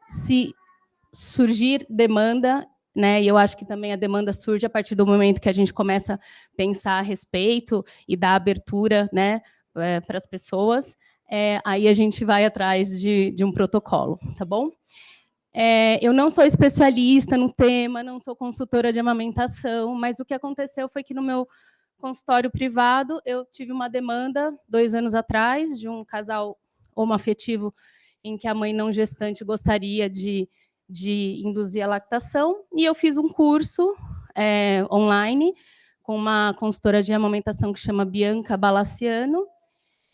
Se surgir demanda, né? E eu acho que também a demanda surge a partir do momento que a gente começa a pensar a respeito e dar abertura, né, para as pessoas, aí a gente vai atrás de um protocolo, tá bom? Eu não sou especialista no tema, não sou consultora de amamentação, mas o que aconteceu foi que no meu consultório privado eu tive uma demanda 2 anos atrás de um casal homoafetivo em que a mãe não gestante gostaria de induzir a lactação, e eu fiz um curso online com uma consultora de amamentação que chama Bianca Balaciano,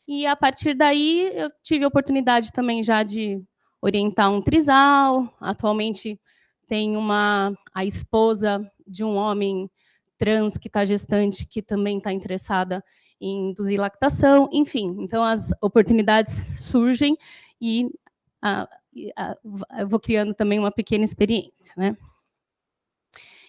e a partir daí eu tive a oportunidade também já de orientar um trisal. Atualmente tem a esposa de um homem trans que está gestante, que também está interessada em induzir lactação, enfim, então as oportunidades surgem e eu vou criando também uma pequena experiência, né?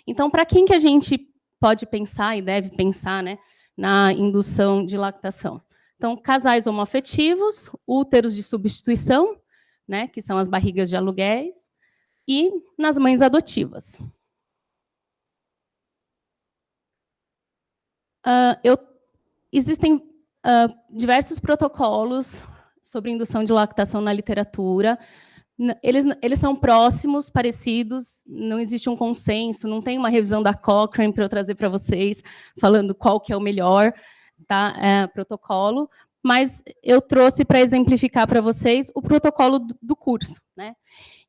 Então, para quem que a gente pode pensar e deve pensar, né, na indução de lactação? Então, casais homoafetivos, úteros de substituição, né, que são as barrigas de aluguéis, e nas mães adotivas. Existem diversos protocolos sobre indução de lactação na literatura. Eles são próximos, parecidos, não existe um consenso, não tem uma revisão da Cochrane para eu trazer para vocês, falando qual que é o melhor, tá, protocolo, mas eu trouxe para exemplificar para vocês o protocolo do curso, né?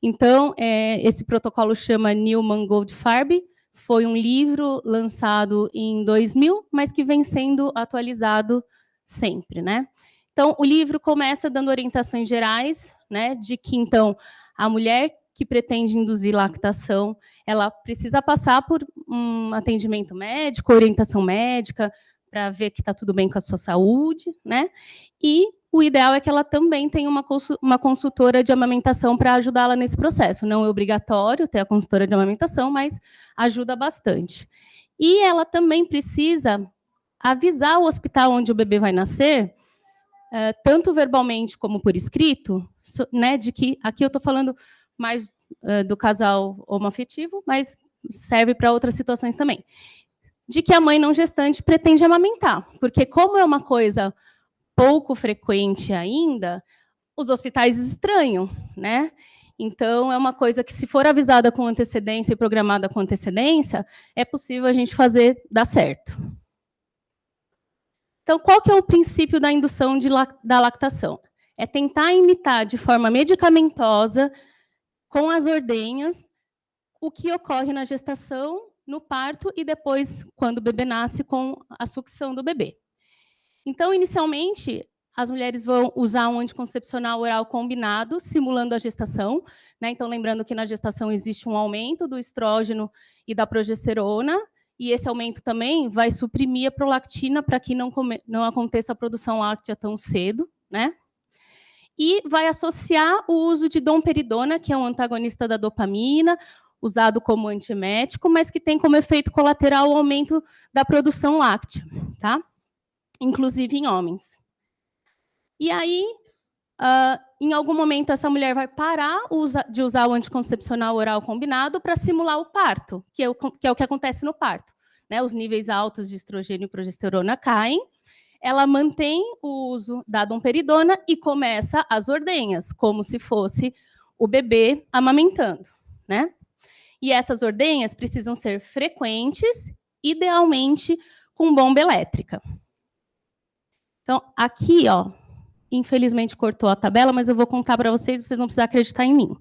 Então, esse protocolo chama Newman-Goldfarb, foi um livro lançado em 2000, mas que vem sendo atualizado sempre, né? Então, o livro começa dando orientações gerais, né, de que, então, a mulher que pretende induzir lactação, ela precisa passar por um atendimento médico, orientação médica, para ver que está tudo bem com a sua saúde, né? E o ideal é que ela também tenha uma consultora de amamentação para ajudá-la nesse processo. Não é obrigatório ter a consultora de amamentação, mas ajuda bastante. E ela também precisa avisar o hospital onde o bebê vai nascer, tanto verbalmente como por escrito, né, de que, aqui eu estou falando mais do casal homoafetivo, mas serve para outras situações também, de que a mãe não gestante pretende amamentar, porque como é uma coisa pouco frequente ainda, os hospitais estranham, né? Então, é uma coisa que, se for avisada com antecedência e programada com antecedência, é possível a gente fazer dar certo. Então, qual que é o princípio da indução da lactação? É tentar imitar de forma medicamentosa, com as ordenhas, o que ocorre na gestação, no parto e depois, quando o bebê nasce, com a sucção do bebê. Então, inicialmente, as mulheres vão usar um anticoncepcional oral combinado, simulando a gestação, né? Então, lembrando que na gestação existe um aumento do estrógeno e da progesterona, e esse aumento também vai suprimir a prolactina para que não aconteça a produção láctea tão cedo, né? E vai associar o uso de domperidona, que é um antagonista da dopamina, usado como antiemético, mas que tem como efeito colateral o aumento da produção láctea, tá? Inclusive em homens. E aí, em algum momento, essa mulher vai parar de usar o anticoncepcional oral combinado para simular o parto, que é o que acontece no parto, né? Os níveis altos de estrogênio e progesterona caem, ela mantém o uso da domperidona e começa as ordenhas, como se fosse o bebê amamentando, né? E essas ordenhas precisam ser frequentes, idealmente com bomba elétrica. Então, aqui, ó, infelizmente cortou a tabela, mas eu vou contar para vocês, vocês vão precisar acreditar em mim.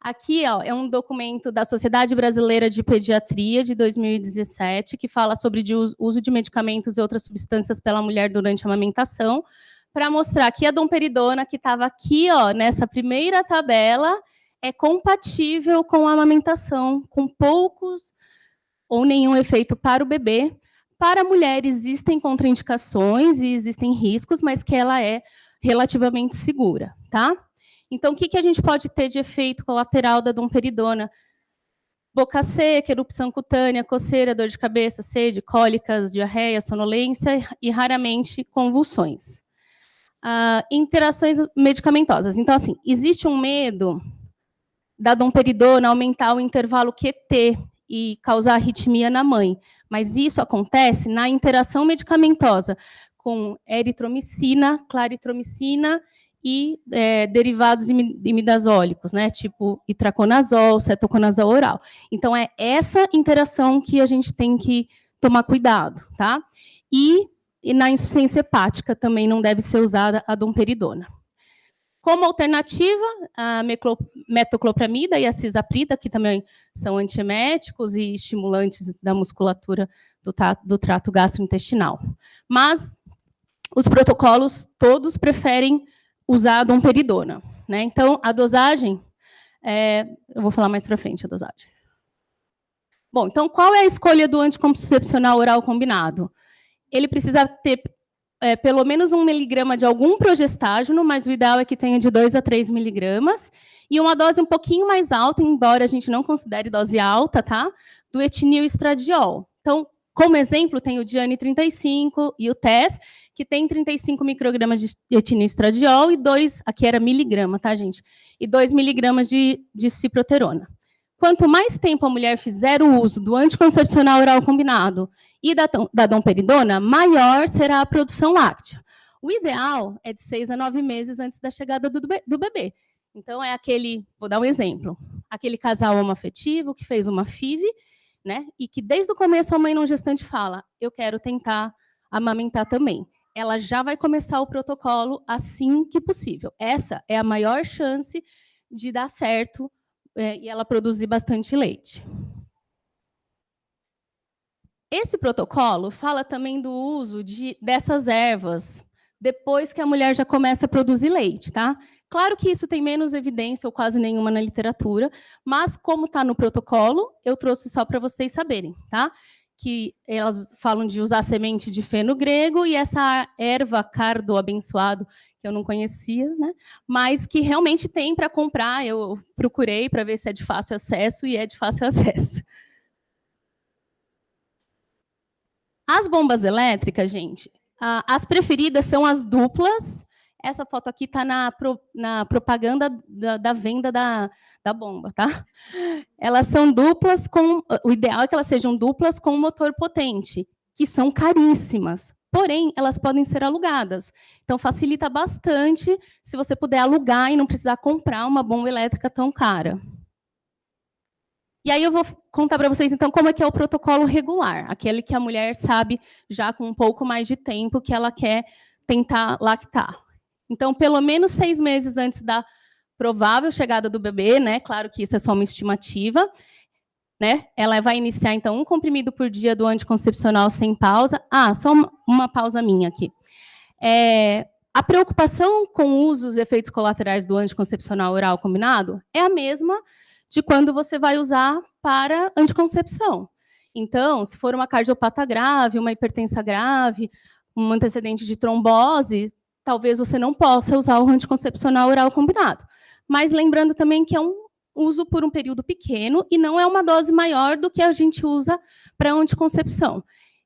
Aqui, ó, é um documento da Sociedade Brasileira de Pediatria, de 2017, que fala sobre o uso de medicamentos e outras substâncias pela mulher durante a amamentação, para mostrar que a domperidona, que estava aqui, ó, nessa primeira tabela, é compatível com a amamentação, com poucos ou nenhum efeito para o bebê. Para a mulher, existem contraindicações e existem riscos, mas que ela é relativamente segura, tá? Então, o que a gente pode ter de efeito colateral da domperidona? Boca seca, erupção cutânea, coceira, dor de cabeça, sede, cólicas, diarreia, sonolência e, raramente, convulsões. Interações medicamentosas. Então, assim, existe um medo da domperidona aumentar o intervalo QT e causar arritmia na mãe. Mas isso acontece na interação medicamentosa com eritromicina, claritromicina e derivados imidazólicos, né, tipo itraconazol, cetoconazol oral. Então, é essa interação que a gente tem que tomar cuidado, tá? E na insuficiência hepática também não deve ser usada a domperidona. Como alternativa, a metoclopramida e a cisaprida, que também são antieméticos e estimulantes da musculatura do trato gastrointestinal. Mas os protocolos todos preferem usar a domperidona, né? Então, a dosagem, eu vou falar mais para frente a dosagem. Bom, então, qual é a escolha do anticoncepcional oral combinado? Ele precisa ter pelo menos 1 miligrama de algum progestágeno, mas o ideal é que tenha de 2 a 3 miligramas, e uma dose um pouquinho mais alta, embora a gente não considere dose alta, tá? Do etinil estradiol. Então, como exemplo, tem o Diane 35 e o TES, que tem 35 microgramas de etinil estradiol e 2, aqui era miligrama, tá, gente? E 2 miligramas de ciproterona. Quanto mais tempo a mulher fizer o uso do anticoncepcional oral combinado e da domperidona, maior será a produção láctea. O ideal é de 6 a 9 meses antes da chegada do bebê. Então, é aquele, vou dar um exemplo, aquele casal homoafetivo que fez uma FIV, né, e que desde o começo a mãe não gestante fala, eu quero tentar amamentar também. Ela já vai começar o protocolo assim que possível. Essa é a maior chance de dar certo e ela produzir bastante leite. Esse protocolo fala também do uso dessas ervas depois que a mulher já começa a produzir leite, tá? Claro que isso tem menos evidência ou quase nenhuma na literatura, mas como está no protocolo, eu trouxe só para vocês saberem, tá? Que elas falam de usar semente de feno grego e essa erva cardo abençoado, que eu não conhecia, né? Mas que realmente tem para comprar. Eu procurei para ver se é de fácil acesso e é de fácil acesso. As bombas elétricas, gente, as preferidas são as duplas. Essa foto aqui está na propaganda da venda da bomba, tá? Elas são duplas o ideal é que elas sejam duplas com motor potente, que são caríssimas. Porém, elas podem ser alugadas. Então, facilita bastante se você puder alugar e não precisar comprar uma bomba elétrica tão cara. E aí eu vou contar para vocês, então, como é que é o protocolo regular, aquele que a mulher sabe já com um pouco mais de tempo que ela quer tentar lactar. Então, pelo menos 6 meses antes da provável chegada do bebê, né? Claro que isso é só uma estimativa, né? Ela vai iniciar, então, 1 comprimido por dia do anticoncepcional sem pausa. Só uma pausa minha aqui. A preocupação com o uso dos efeitos colaterais do anticoncepcional oral combinado é a mesma de quando você vai usar para anticoncepção. Então, se for uma cardiopata grave, uma hipertensa grave, um antecedente de trombose, talvez você não possa usar o anticoncepcional oral combinado. Mas lembrando também que é um uso por um período pequeno e não é uma dose maior do que a gente usa para anticoncepção.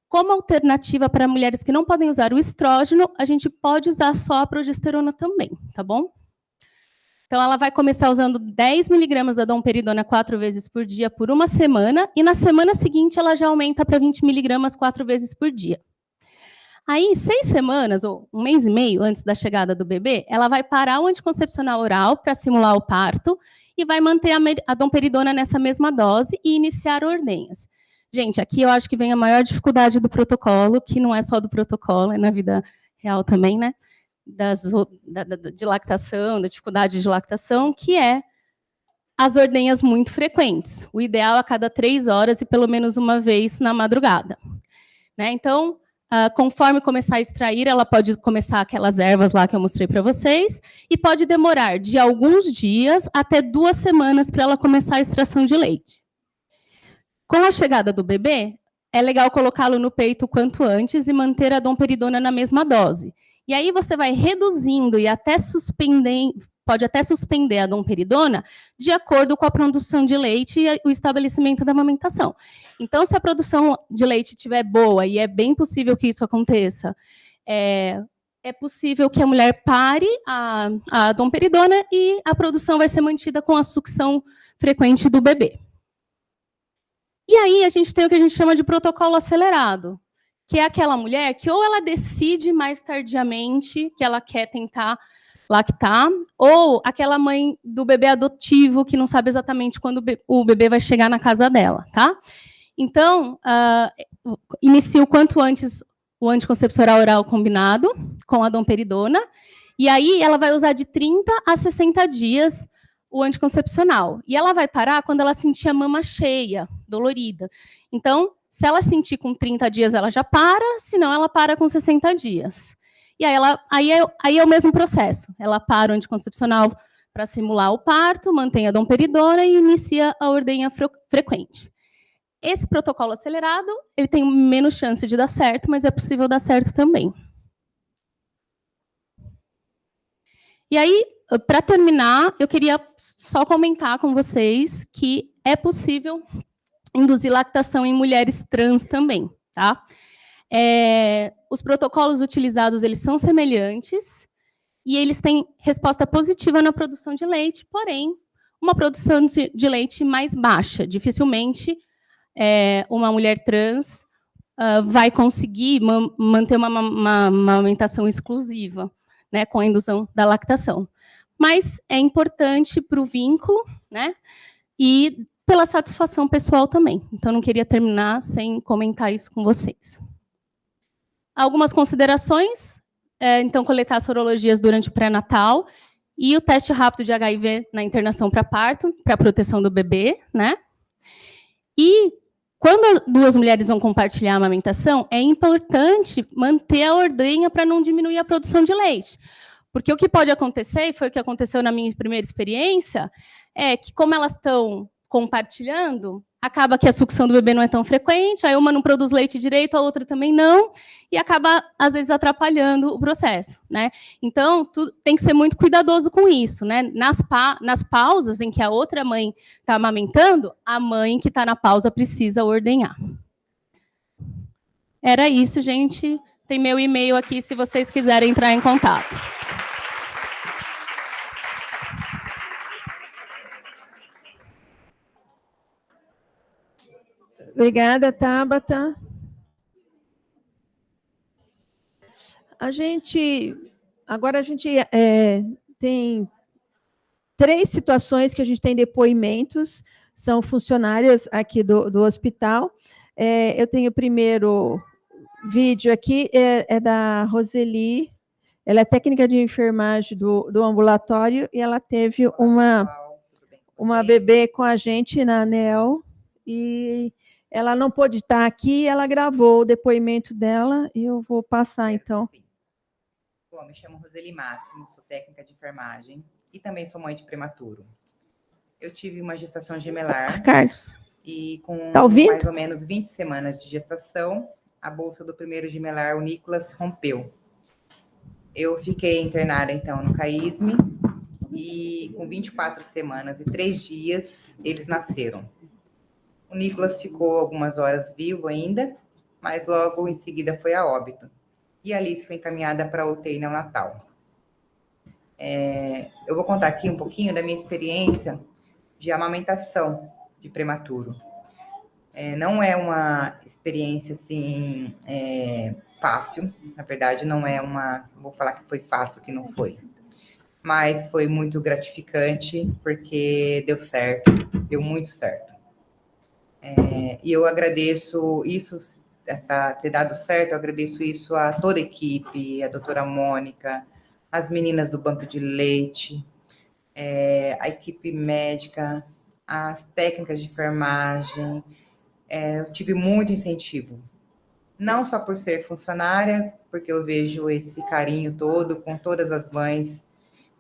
Como alternativa para mulheres que não podem usar o estrógeno, a gente pode usar só a progesterona também, tá bom? Então, ela vai começar usando 10 miligramas da domperidona 4 vezes por dia por uma semana, e na semana seguinte ela já aumenta para 20 miligramas 4 vezes por dia. Aí, 6 semanas, ou 1 mês e meio antes da chegada do bebê, ela vai parar o anticoncepcional oral para simular o parto e vai manter a domperidona nessa mesma dose e iniciar ordenhas. Gente, aqui eu acho que vem a maior dificuldade do protocolo, que não é só do protocolo, é na vida real também, né? De lactação, da dificuldade de lactação, que é as ordenhas muito frequentes. O ideal a cada 3 horas e pelo menos uma vez na madrugada. Né? Então, conforme começar a extrair, ela pode começar aquelas ervas lá que eu mostrei para vocês, e pode demorar de alguns dias até 2 semanas para ela começar a extração de leite. Com a chegada do bebê, é legal colocá-lo no peito o quanto antes e manter a domperidona na mesma dose. E aí você vai reduzindo e até pode até suspender a domperidona de acordo com a produção de leite e o estabelecimento da amamentação. Então, se a produção de leite estiver boa, e é bem possível que isso aconteça, é possível que a mulher pare a domperidona e a produção vai ser mantida com a sucção frequente do bebê. E aí a gente tem o que a gente chama de protocolo acelerado, que é aquela mulher que ou ela decide mais tardiamente que ela quer tentar lactar, ou aquela mãe do bebê adotivo que não sabe exatamente quando o bebê vai chegar na casa dela, tá? Então, inicia o quanto antes o anticoncepcional oral combinado com a domperidona, e aí ela vai usar de 30 a 60 dias o anticoncepcional. E ela vai parar quando ela sentir a mama cheia, dolorida. Então, se ela sentir com 30 dias, ela já para, senão ela para com 60 dias. E aí é o mesmo processo. Ela para o anticoncepcional para simular o parto, mantém a domperidona e inicia a ordenha frequente. Esse protocolo acelerado, ele tem menos chance de dar certo, mas é possível dar certo também. E aí, para terminar, eu queria só comentar com vocês que é possível induzir lactação em mulheres trans também, tá? Os protocolos utilizados, eles são semelhantes e eles têm resposta positiva na produção de leite, porém, uma produção de leite mais baixa. Dificilmente uma mulher trans vai conseguir manter uma amamentação exclusiva, né, com a indução da lactação. Mas é importante para o vínculo, né, e pela satisfação pessoal também. Então, não queria terminar sem comentar isso com vocês. Algumas considerações. Então, coletar sorologias durante o pré-natal e o teste rápido de HIV na internação para parto, para a proteção do bebê, né? E quando as duas mulheres vão compartilhar a amamentação, é importante manter a ordenha para não diminuir a produção de leite. Porque o que pode acontecer, e foi o que aconteceu na minha primeira experiência, é que como elas estão compartilhando, acaba que a sucção do bebê não é tão frequente, aí uma não produz leite direito, a outra também não, e acaba, às vezes, atrapalhando o processo, né? Então, tem que ser muito cuidadoso com isso, né? Nas pausas em que a outra mãe está amamentando, a mãe que está na pausa precisa ordenhar. Era isso, gente. Tem meu e-mail aqui, se vocês quiserem entrar em contato. Obrigada, Tabata. Agora a gente tem 3 situações que a gente tem depoimentos, são funcionárias aqui do hospital. Eu tenho o primeiro vídeo aqui, é da Roseli, ela é técnica de enfermagem do ambulatório, e ela teve uma bebê com a gente na ANEEL, e ela não pôde estar aqui, ela gravou o depoimento dela, e eu vou passar, então. Bom, me chamo Roseli Máximo, sou técnica de enfermagem e também sou mãe de prematuro. Eu tive uma gestação gemelar. Carlos, e com tá ouvindo? Mais ou menos 20 semanas de gestação, a bolsa do primeiro gemelar, o Nicolas, rompeu. Eu fiquei internada, então, no CAISME, e com 24 semanas e 3 dias, eles nasceram. O Nicolas ficou algumas horas vivo ainda, mas logo em seguida foi a óbito. E a Alice foi encaminhada para a UTI neonatal. Eu vou contar aqui um pouquinho da minha experiência de amamentação de prematuro. Não é uma experiência, assim, fácil. Na verdade, não é uma... Vou falar que foi fácil, que não foi. Mas foi muito gratificante, porque deu certo, deu muito certo. E eu agradeço isso, ter dado certo, eu agradeço isso a toda a equipe, a doutora Mônica, as meninas do banco de leite, a equipe médica, as técnicas de enfermagem. Eu tive muito incentivo, não só por ser funcionária, porque eu vejo esse carinho todo com todas as mães,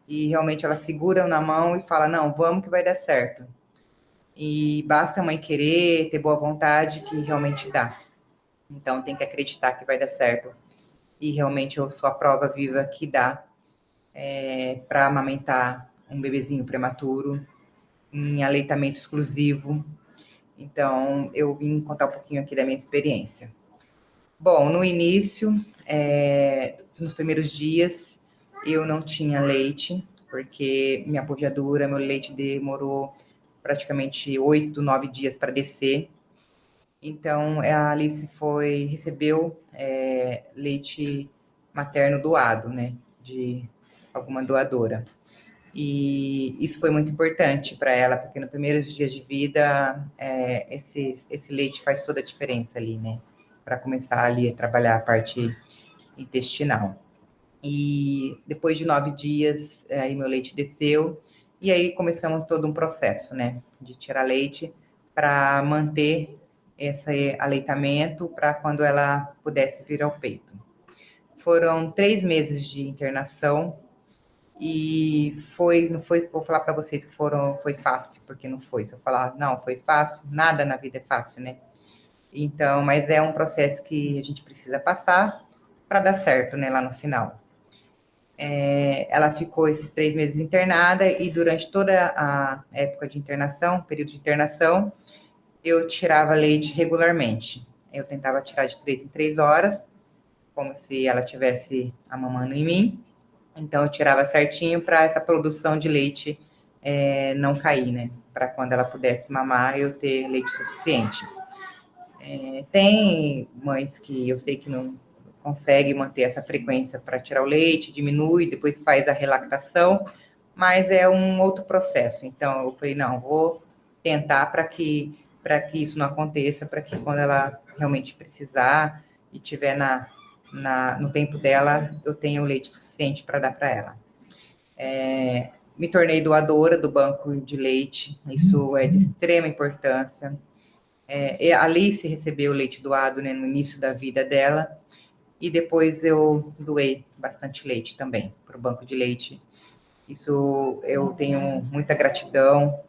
e realmente elas seguram na mão e falam, não, vamos que vai dar certo. E basta a mãe querer, ter boa vontade, que realmente dá. Então, tem que acreditar que vai dar certo. E realmente eu sou a prova viva que dá para amamentar um bebezinho prematuro, em aleitamento exclusivo. Então, eu vim contar um pouquinho aqui da minha experiência. Bom, no início, nos primeiros dias, eu não tinha leite, porque minha pojadura, meu leite demorou praticamente 8, 9 dias para descer. Então, a Alice recebeu leite materno doado, né, de alguma doadora. E isso foi muito importante para ela, porque nos primeiros dias de vida, esse leite faz toda a diferença ali, né, para começar ali a trabalhar a parte intestinal. E depois de 9 dias, aí meu leite desceu, e aí começamos todo um processo, né, de tirar leite para manter esse aleitamento para quando ela pudesse vir ao peito. Foram 3 meses de internação e não foi, vou falar para vocês que foi fácil, porque não foi. Se eu falar, não, foi fácil, nada na vida é fácil, né? Então, mas é um processo que a gente precisa passar para dar certo, né, lá no final. Ela ficou esses 3 meses internada e durante toda a época de internação, período de internação, eu tirava leite regularmente. Eu tentava tirar de 3 em 3 horas, como se ela estivesse amamando em mim. Então, eu tirava certinho para essa produção de leite não cair, né? Para quando ela pudesse mamar, eu ter leite suficiente. Tem mães que eu sei que não conseguem manter essa frequência para tirar o leite, diminui, depois faz a relactação, mas é um outro processo. Então, eu falei, não, vou tentar para que isso não aconteça, para que quando ela realmente precisar e tiver no tempo dela, eu tenha o leite suficiente para dar para ela. Me tornei doadora do banco de leite, isso é de extrema importância. A Alice recebeu o leite doado, né, no início da vida dela, e depois eu doei bastante leite também para o banco de leite. Isso eu tenho muita gratidão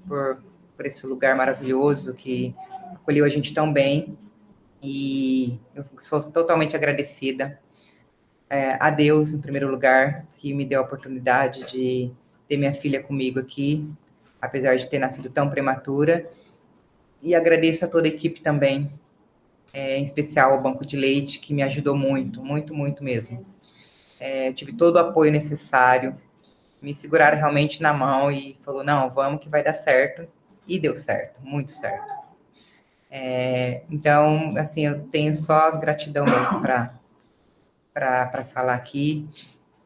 por esse lugar maravilhoso que acolheu a gente tão bem, e eu sou totalmente agradecida a Deus, em primeiro lugar, que me deu a oportunidade de ter minha filha comigo aqui, apesar de ter nascido tão prematura, e agradeço a toda a equipe também, em especial ao Banco de Leite, que me ajudou muito, muito, muito mesmo. Tive todo o apoio necessário, me seguraram realmente na mão e falou, não, vamos que vai dar certo, e deu certo, muito certo. Então, assim, eu tenho só gratidão mesmo para falar aqui.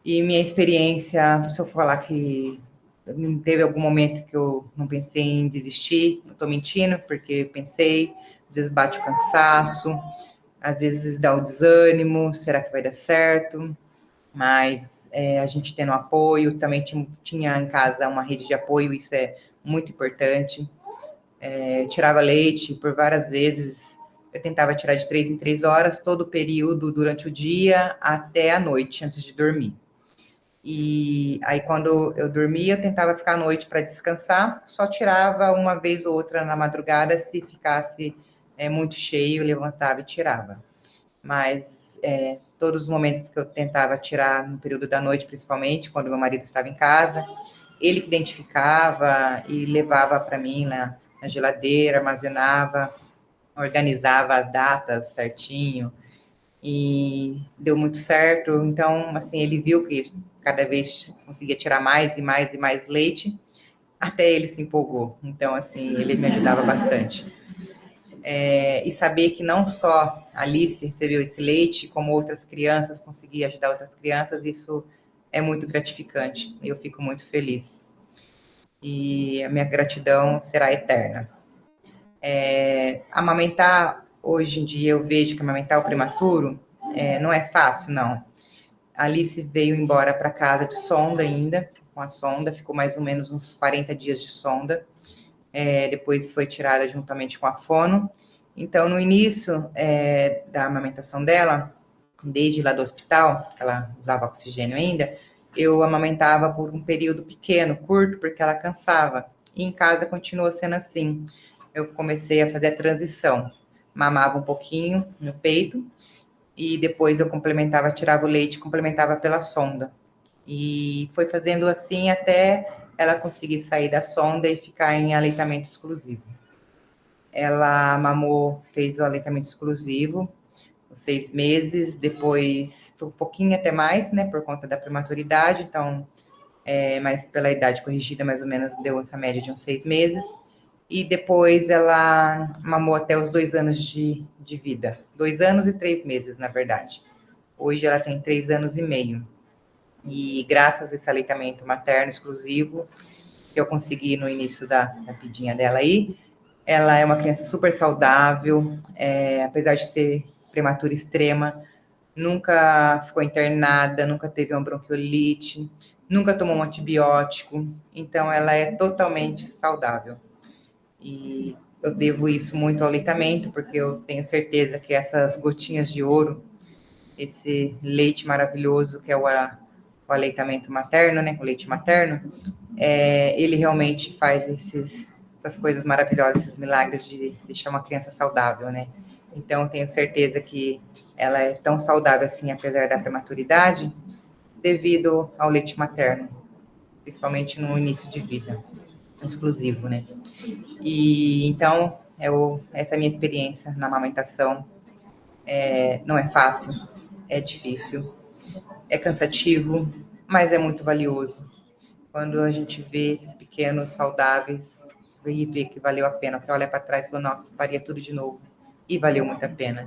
E minha experiência, se eu falar que não teve algum momento que eu não pensei em desistir, não estou mentindo, porque pensei, às vezes bate o cansaço, às vezes dá o desânimo, será que vai dar certo? Mas a gente tendo apoio, também tinha em casa uma rede de apoio, isso é muito importante. Tirava leite por várias vezes, eu tentava tirar de 3 em 3 horas, todo o período, durante o dia até a noite, antes de dormir. E aí, quando eu dormia, eu tentava ficar à noite para descansar, só tirava uma vez ou outra na madrugada, se ficasse muito cheio, eu levantava e tirava. Mas todos os momentos que eu tentava tirar, no período da noite, principalmente, quando meu marido estava em casa, ele que identificava e levava para mim na geladeira, armazenava organizava as datas certinho, e deu muito certo. Então, assim, ele viu que cada vez conseguia tirar mais e mais e mais leite, até ele se empolgou. Então, assim, ele me ajudava bastante. E saber que não só a Alice recebeu esse leite, como outras crianças, conseguia ajudar outras crianças, isso é muito gratificante. Eu fico muito feliz. E a minha gratidão será eterna. Amamentar, hoje em dia, eu vejo que amamentar o prematuro não é fácil, não. A Alice veio embora para casa de sonda ainda, com a sonda, ficou mais ou menos uns 40 dias de sonda. Depois foi tirada juntamente com a fono. Então, no início da amamentação dela, desde lá do hospital, ela usava oxigênio ainda, eu amamentava por um período pequeno, curto, porque ela cansava. E em casa continuou sendo assim. Eu comecei a fazer a transição. Mamava um pouquinho no peito, e depois eu complementava, tirava o leite, complementava pela sonda. E foi fazendo assim até ela conseguir sair da sonda e ficar em aleitamento exclusivo. Ela mamou, fez o aleitamento exclusivo, 6 meses, depois um pouquinho até mais, né, por conta da prematuridade, então, mas pela idade corrigida, mais ou menos, deu essa média de uns 6 meses. E depois ela mamou até os 2 anos de vida. 2 anos e 3 meses, na verdade. Hoje ela tem 3 anos e meio. E graças a esse aleitamento materno exclusivo, que eu consegui no início da pedinha dela aí, ela é uma criança super saudável, apesar de ser prematura extrema, nunca ficou internada, nunca teve uma bronquiolite, nunca tomou um antibiótico, então ela é totalmente saudável. E eu devo isso muito ao aleitamento, porque eu tenho certeza que essas gotinhas de ouro, esse leite maravilhoso que é o aleitamento materno, né, o leite materno, ele realmente faz essas coisas maravilhosas, esses milagres de deixar uma criança saudável, né? Então, eu tenho certeza que ela é tão saudável assim, apesar da prematuridade, devido ao leite materno, principalmente no início de vida, exclusivo, né? E então, essa é a minha experiência na amamentação. Não é fácil, é difícil, é cansativo, mas é muito valioso. Quando a gente vê esses pequenos saudáveis e vê que valeu a pena, você olha para trás e fala, nossa, faria tudo de novo. E valeu muito a pena.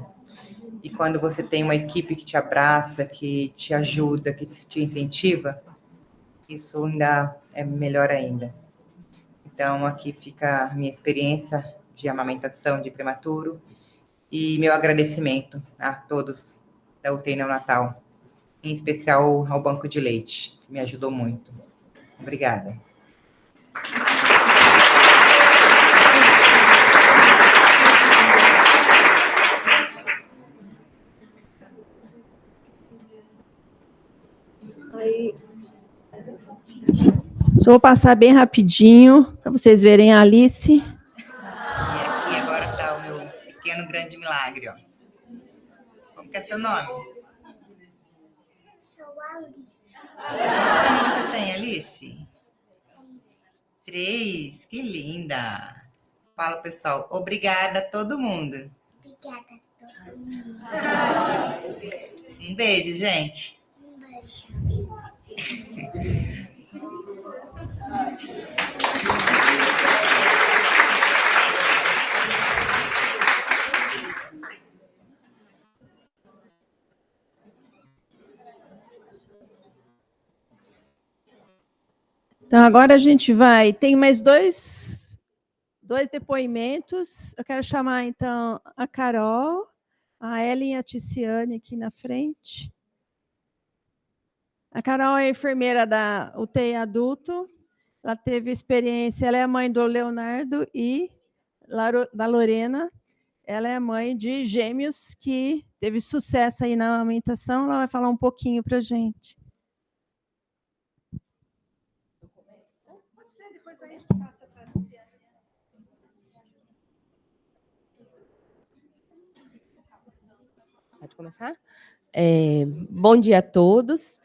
E quando você tem uma equipe que te abraça, que te ajuda, que te incentiva, isso ainda é melhor ainda. Então, aqui fica a minha experiência de amamentação de prematuro e meu agradecimento a todos da UTI Neonatal, em especial ao Banco de Leite, que me ajudou muito. Obrigada. Só vou passar bem rapidinho, para vocês verem a Alice. E aqui agora está o meu pequeno grande milagre, ó. Como que é seu nome? Sou Alice. Quantos anos você tem, Alice? 3. Que linda. Fala, pessoal. Obrigada a todo mundo. Obrigada a todo mundo. Um beijo, gente. Um beijo. Então, agora a gente tem mais dois depoimentos. Eu quero chamar, então, a Carol, a Ellen e a Ticiane aqui na frente. A Carol é enfermeira da UTI adulto. Ela teve experiência, ela é a mãe do Leonardo e da Lorena. Ela é a mãe de gêmeos que teve sucesso aí na amamentação. Ela vai falar um pouquinho para a gente. Pode começar? Bom dia a todos.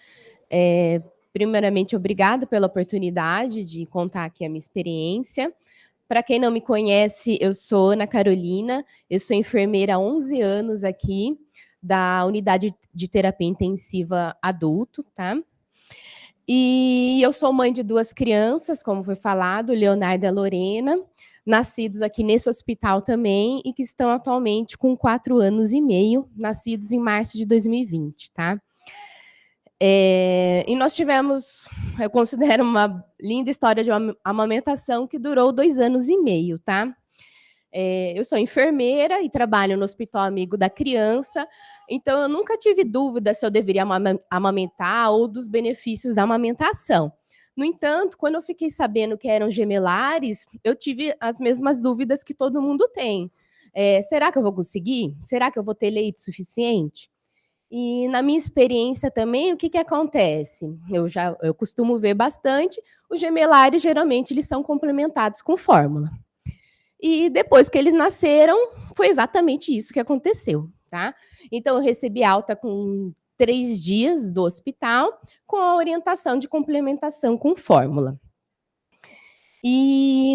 Primeiramente, obrigado pela oportunidade de contar aqui a minha experiência. Para quem não me conhece, eu sou Ana Carolina, eu sou enfermeira há 11 anos aqui, da unidade de terapia intensiva adulto, tá? E eu sou mãe de 2 crianças, como foi falado, Leonardo e a Lorena, nascidos aqui nesse hospital também, e que estão atualmente com 4 anos e meio, nascidos em março de 2020, tá? E nós tivemos, eu considero uma linda história de amamentação que durou 2 anos e meio, tá? Eu sou enfermeira e trabalho no Hospital Amigo da Criança, então eu nunca tive dúvida se eu deveria amamentar ou dos benefícios da amamentação. No entanto, quando eu fiquei sabendo que eram gemelares, eu tive as mesmas dúvidas que todo mundo tem. Será que eu vou conseguir? Será que eu vou ter leite suficiente? E na minha experiência também, o que acontece? Eu costumo ver bastante, os gemelares geralmente eles são complementados com fórmula. E depois que eles nasceram, foi exatamente isso que aconteceu, tá? Então eu recebi alta com 3 dias do hospital, com a orientação de complementação com fórmula. E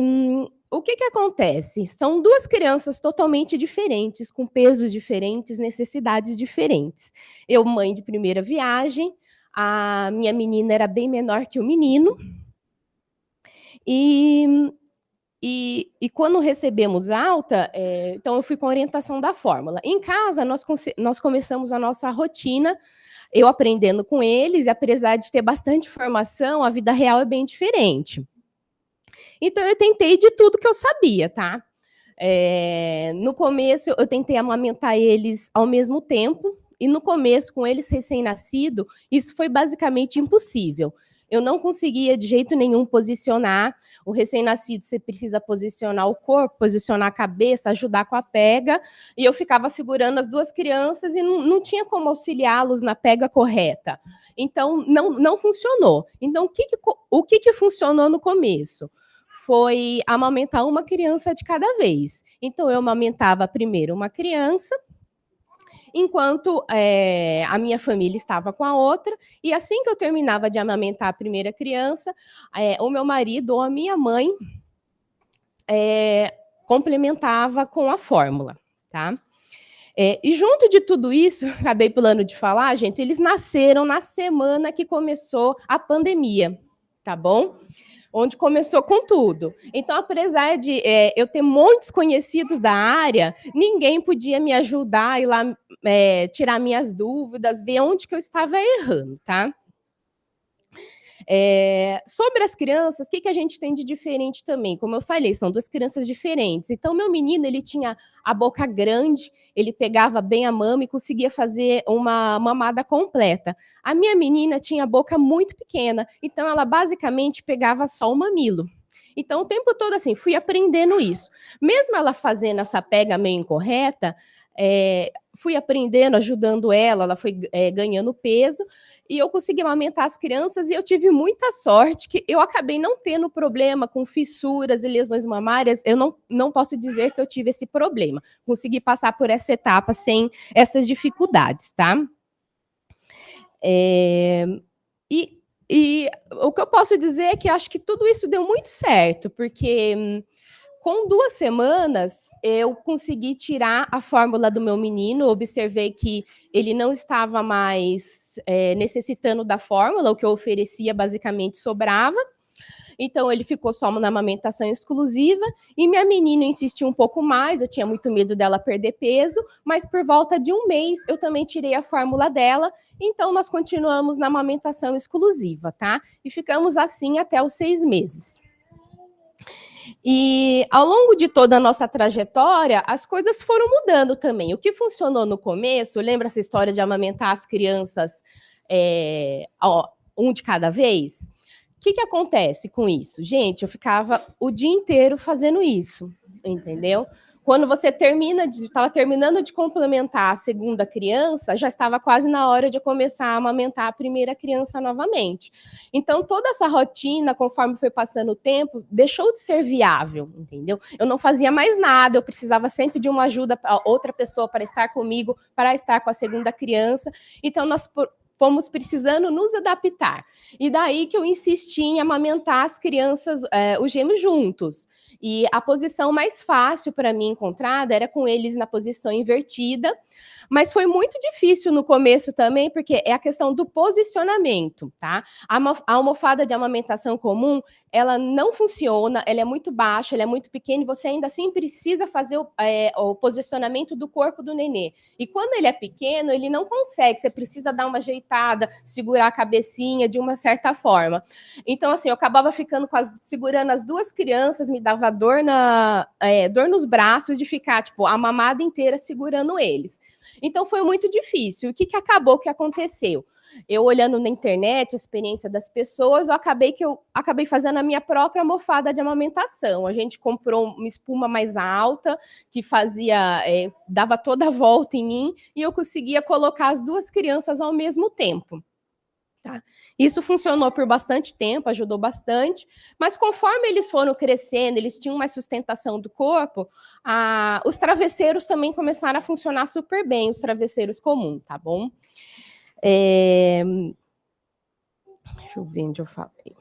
o que acontece? São 2 crianças totalmente diferentes, com pesos diferentes, necessidades diferentes. Eu, mãe de primeira viagem, a minha menina era bem menor que o menino. E quando recebemos alta, então eu fui com a orientação da fórmula. Em casa, nós começamos a nossa rotina, eu aprendendo com eles, e apesar de ter bastante informação, a vida real é bem diferente. Então, eu tentei de tudo que eu sabia, tá? No começo, eu tentei amamentar eles ao mesmo tempo, e no começo, com eles recém-nascidos, isso foi basicamente impossível. Eu não conseguia de jeito nenhum posicionar. O recém-nascido, você precisa posicionar o corpo, posicionar a cabeça, ajudar com a pega, e eu ficava segurando as 2 crianças e não tinha como auxiliá-los na pega correta. Então, não funcionou. Então, o que funcionou no começo? Foi amamentar uma criança de cada vez. Então, eu amamentava primeiro uma criança, enquanto a minha família estava com a outra, e assim que eu terminava de amamentar a primeira criança, o meu marido ou a minha mãe complementava com a fórmula, tá? E junto de tudo isso, acabei pulando de falar, gente, eles nasceram na semana que começou a pandemia, tá bom? Onde começou com tudo. Então, apesar de eu ter muitos conhecidos da área, ninguém podia me ajudar a ir lá tirar minhas dúvidas, ver onde que eu estava errando, tá? Sobre as crianças, o que a gente tem de diferente também? Como eu falei, são 2 crianças diferentes. Então, meu menino, ele tinha a boca grande, ele pegava bem a mama e conseguia fazer uma mamada completa. A minha menina tinha a boca muito pequena, então ela basicamente pegava só o mamilo. Então, o tempo todo, assim, fui aprendendo isso. Mesmo ela fazendo essa pega meio incorreta, fui aprendendo, ajudando ela foi ganhando peso, e eu consegui amamentar as crianças, e eu tive muita sorte que eu acabei não tendo problema com fissuras e lesões mamárias. Eu não posso dizer que eu tive esse problema. Consegui passar por essa etapa sem essas dificuldades, tá? E o que eu posso dizer é que acho que tudo isso deu muito certo, porque com 2 semanas, eu consegui tirar a fórmula do meu menino, observei que ele não estava mais necessitando da fórmula, o que eu oferecia basicamente sobrava, então ele ficou só na amamentação exclusiva, e minha menina insistiu um pouco mais, eu tinha muito medo dela perder peso, mas por volta de 1 mês eu também tirei a fórmula dela, então nós continuamos na amamentação exclusiva, tá? E ficamos assim até os 6 meses. E ao longo de toda a nossa trajetória, as coisas foram mudando também. O que funcionou no começo, lembra essa história de amamentar as crianças um de cada vez? O que acontece com isso? Gente, eu ficava o dia inteiro fazendo isso, entendeu? Quando você estava terminando de complementar a segunda criança, já estava quase na hora de começar a amamentar a primeira criança novamente. Então, toda essa rotina, conforme foi passando o tempo, deixou de ser viável, entendeu? Eu não fazia mais nada, eu precisava sempre de uma ajuda, outra pessoa para estar comigo, para estar com a segunda criança. Então, nós fomos precisando nos adaptar. E daí que eu insisti em amamentar as crianças, os gêmeos juntos. E a posição mais fácil para mim encontrada era com eles na posição invertida, mas foi muito difícil no começo também, porque é a questão do posicionamento, tá? A almofada de amamentação comum, ela não funciona, ela é muito baixa, ela é muito pequena, e você ainda assim precisa fazer o posicionamento do corpo do nenê. E quando ele é pequeno, ele não consegue, você precisa dar uma ajeitada, segurar a cabecinha de uma certa forma. Então, assim, eu acabava ficando segurando as duas crianças, me dava dor nos braços de ficar, tipo, a mamada inteira segurando eles. Então, foi muito difícil. O que aconteceu? Eu olhando na internet, a experiência das pessoas, eu acabei fazendo a minha própria almofada de amamentação. A gente comprou uma espuma mais alta, que dava toda a volta em mim, e eu conseguia colocar as duas crianças ao mesmo tempo. Tá? Isso funcionou por bastante tempo, ajudou bastante, mas conforme eles foram crescendo, eles tinham mais sustentação do corpo, os travesseiros também começaram a funcionar super bem, os travesseiros comuns, tá bom? Deixa eu ver onde eu falei.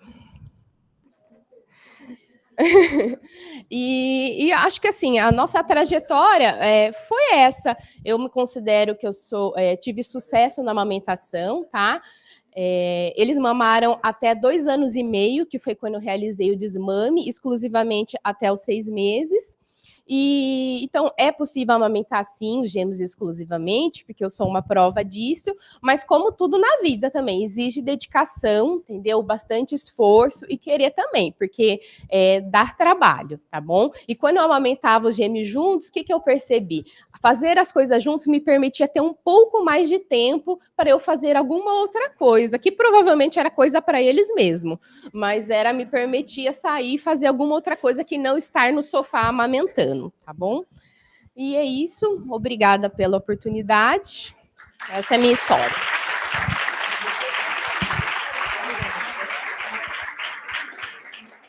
E acho que assim, a nossa trajetória foi essa. Eu me considero que tive sucesso na amamentação, tá? Eles mamaram até 2 anos e meio, que foi quando eu realizei o desmame, exclusivamente até os 6 meses. Então, é possível amamentar, sim, os gêmeos exclusivamente, porque eu sou uma prova disso, mas como tudo na vida também, exige dedicação, entendeu? Bastante esforço e querer também, porque dá trabalho, tá bom? E quando eu amamentava os gêmeos juntos, o que eu percebi? Fazer as coisas juntos me permitia ter um pouco mais de tempo para eu fazer alguma outra coisa, que provavelmente era coisa para eles mesmo, mas me permitia sair e fazer alguma outra coisa que não estar no sofá amamentando, tá bom? E é isso, obrigada pela oportunidade. Essa é a minha história.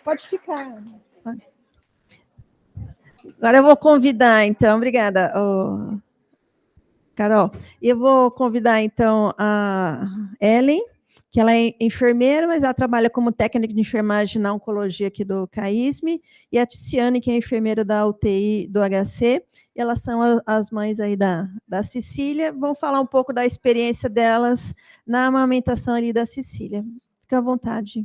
Pode ficar. Agora eu vou convidar, então, obrigada, Carol. Eu vou convidar, então, a Ellen, que ela é enfermeira, mas ela trabalha como técnica de enfermagem na oncologia aqui do CAISM, e a Ticiane, que é enfermeira da UTI do HC, e elas são as mães aí da Cecília, vão falar um pouco da experiência delas na amamentação ali da Cecília. Fica à vontade.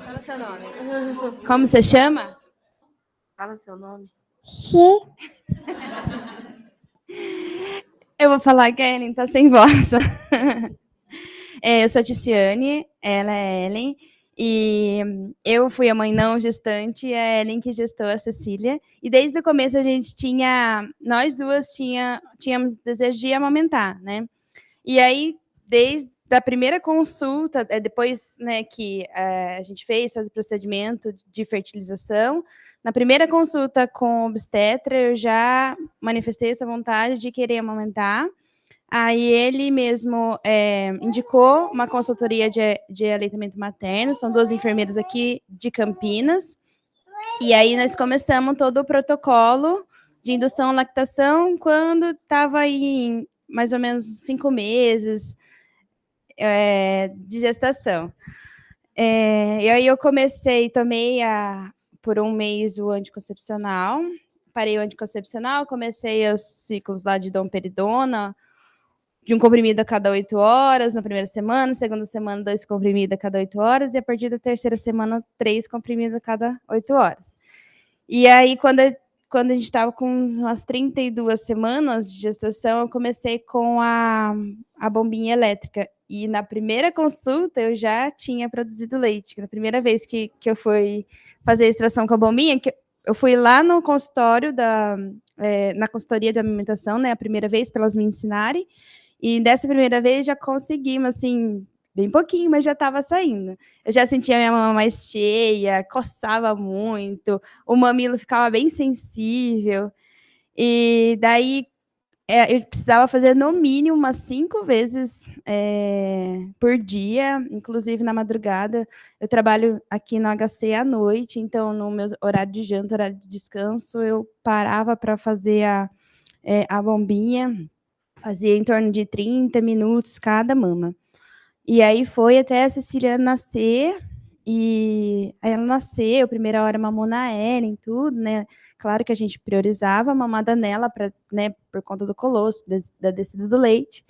Fala seu nome. Como você chama? Fala seu nome. Eu vou falar que a Ellen tá sem voz. Eu sou a Ticiane, ela é a Ellen, e eu fui a mãe não gestante, é a Ellen que gestou a Cecília, e desde o começo nós duas tínhamos desejo de amamentar, né? E aí, desde a primeira consulta, depois, né, que a gente fez todo o procedimento de fertilização, na primeira consulta com o obstetra, eu já manifestei essa vontade de querer amamentar. Aí ele mesmo indicou uma consultoria de aleitamento materno, são 2 enfermeiras aqui de Campinas, e aí nós começamos todo o protocolo de indução à lactação quando estava aí em mais ou menos 5 meses de gestação. E aí eu tomei por 1 mês o anticoncepcional, parei o anticoncepcional, comecei os ciclos lá de domperidona, de 1 comprimido a cada 8 horas na primeira semana, segunda semana 2 comprimidos a cada 8 horas, e a partir da terceira semana 3 comprimidos a cada 8 horas. E aí, quando a gente estava com umas 32 semanas de gestação, eu comecei com a bombinha elétrica. E na primeira consulta, eu já tinha produzido leite. Na primeira vez que eu fui fazer a extração com a bombinha, eu fui lá no consultório, na consultoria de amamentação, né, a primeira vez, para elas me ensinarem. E dessa primeira vez já conseguimos, assim, bem pouquinho, mas já estava saindo. Eu já sentia a minha mama mais cheia, coçava muito, o mamilo ficava bem sensível. E daí, eu precisava fazer no mínimo umas 5 vezes por dia, inclusive na madrugada. Eu trabalho aqui no HC à noite, então no meu horário de janta, horário de descanso, eu parava para fazer a bombinha, fazia em torno de 30 minutos cada mama. E aí foi até a Cecília nascer, e aí ela nasceu, primeira hora mamou na Ellen, tudo, né? Claro que a gente priorizava a mamada nela, né, por conta do colosso, da descida do leite.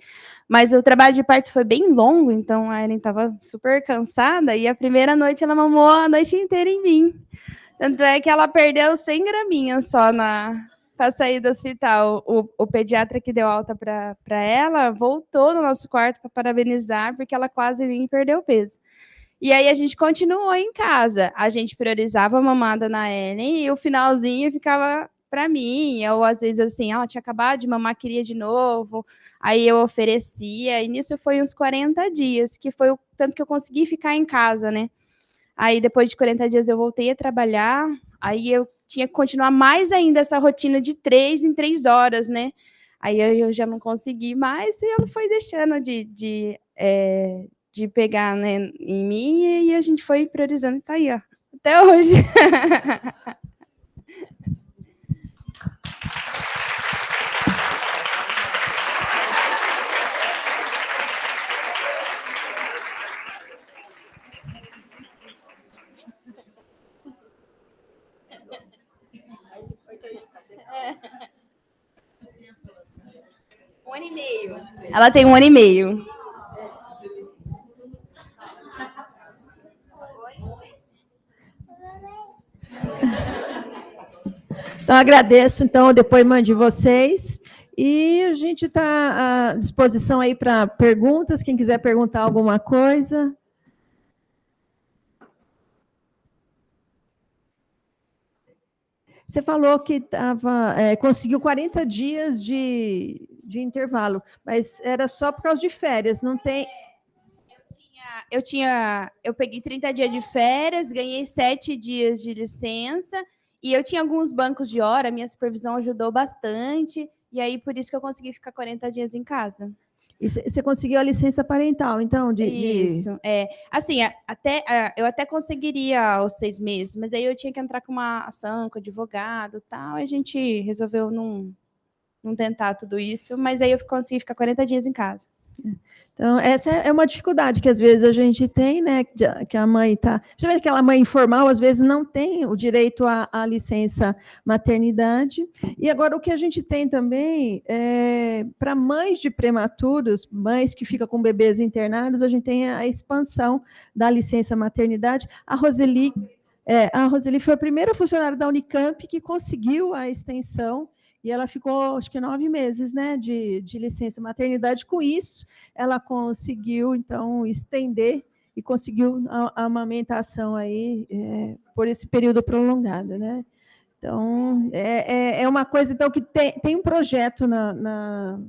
Mas o trabalho de parto foi bem longo, então a Ellen estava super cansada, e a primeira noite ela mamou a noite inteira em mim. Tanto é que ela perdeu 100 graminhas só para sair do hospital. O pediatra que deu alta para ela voltou no nosso quarto para parabenizar, porque ela quase nem perdeu peso. E aí a gente continuou em casa. A gente priorizava a mamada na Ellen e o finalzinho ficava para mim. Ou às vezes assim, ela tinha acabado de mamar, queria de novo. Aí eu oferecia. E nisso foi uns 40 dias, que foi o tanto que eu consegui ficar em casa, né? Aí depois de 40 dias eu voltei a trabalhar. Aí eu tinha que continuar mais ainda essa rotina de 3 em 3 horas, né? Aí eu já não consegui mais e ela foi deixando de pegar, né, em mim, e a gente foi priorizando e tá aí, ó, até hoje. Um ano e meio. Ela tem 1 ano e meio. Então, agradeço então, o depoimento de vocês. E a gente está à disposição aí para perguntas, quem quiser perguntar alguma coisa. Você falou que conseguiu 40 dias de intervalo, mas era só por causa de férias, não tem... Eu peguei 30 dias de férias, ganhei 7 dias de licença, e eu tinha alguns bancos de hora, minha supervisão ajudou bastante, e aí por isso que eu consegui ficar 40 dias em casa. E você conseguiu a licença parental, então? Isso, assim, eu até conseguiria aos 6 meses, mas aí eu tinha que entrar com uma ação, com advogado e tal, e a gente resolveu não tentar tudo isso, mas aí eu consegui ficar 40 dias em casa. Então, essa é uma dificuldade que às vezes a gente tem, né? Que a mãe está. Principalmente aquela mãe informal, às vezes não tem o direito à licença maternidade. E agora, o que a gente tem também, para mães de prematuros, mães que ficam com bebês internados, a gente tem a expansão da licença maternidade. A Roseli foi a primeira funcionária da Unicamp que conseguiu a extensão. E ela ficou, acho que 9 meses, né, de licença maternidade. Com isso, ela conseguiu, então, estender e conseguiu a amamentação aí por esse período prolongado, né? Então, é uma coisa então, que tem um projeto na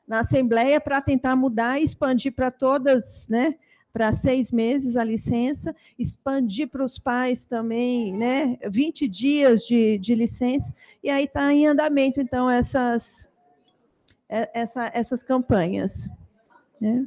Assembleia para tentar mudar e expandir para todas, né? Para 6 meses a licença, expandir para os pais também, né, 20 dias de licença, e aí está em andamento, então, essas campanhas. Né?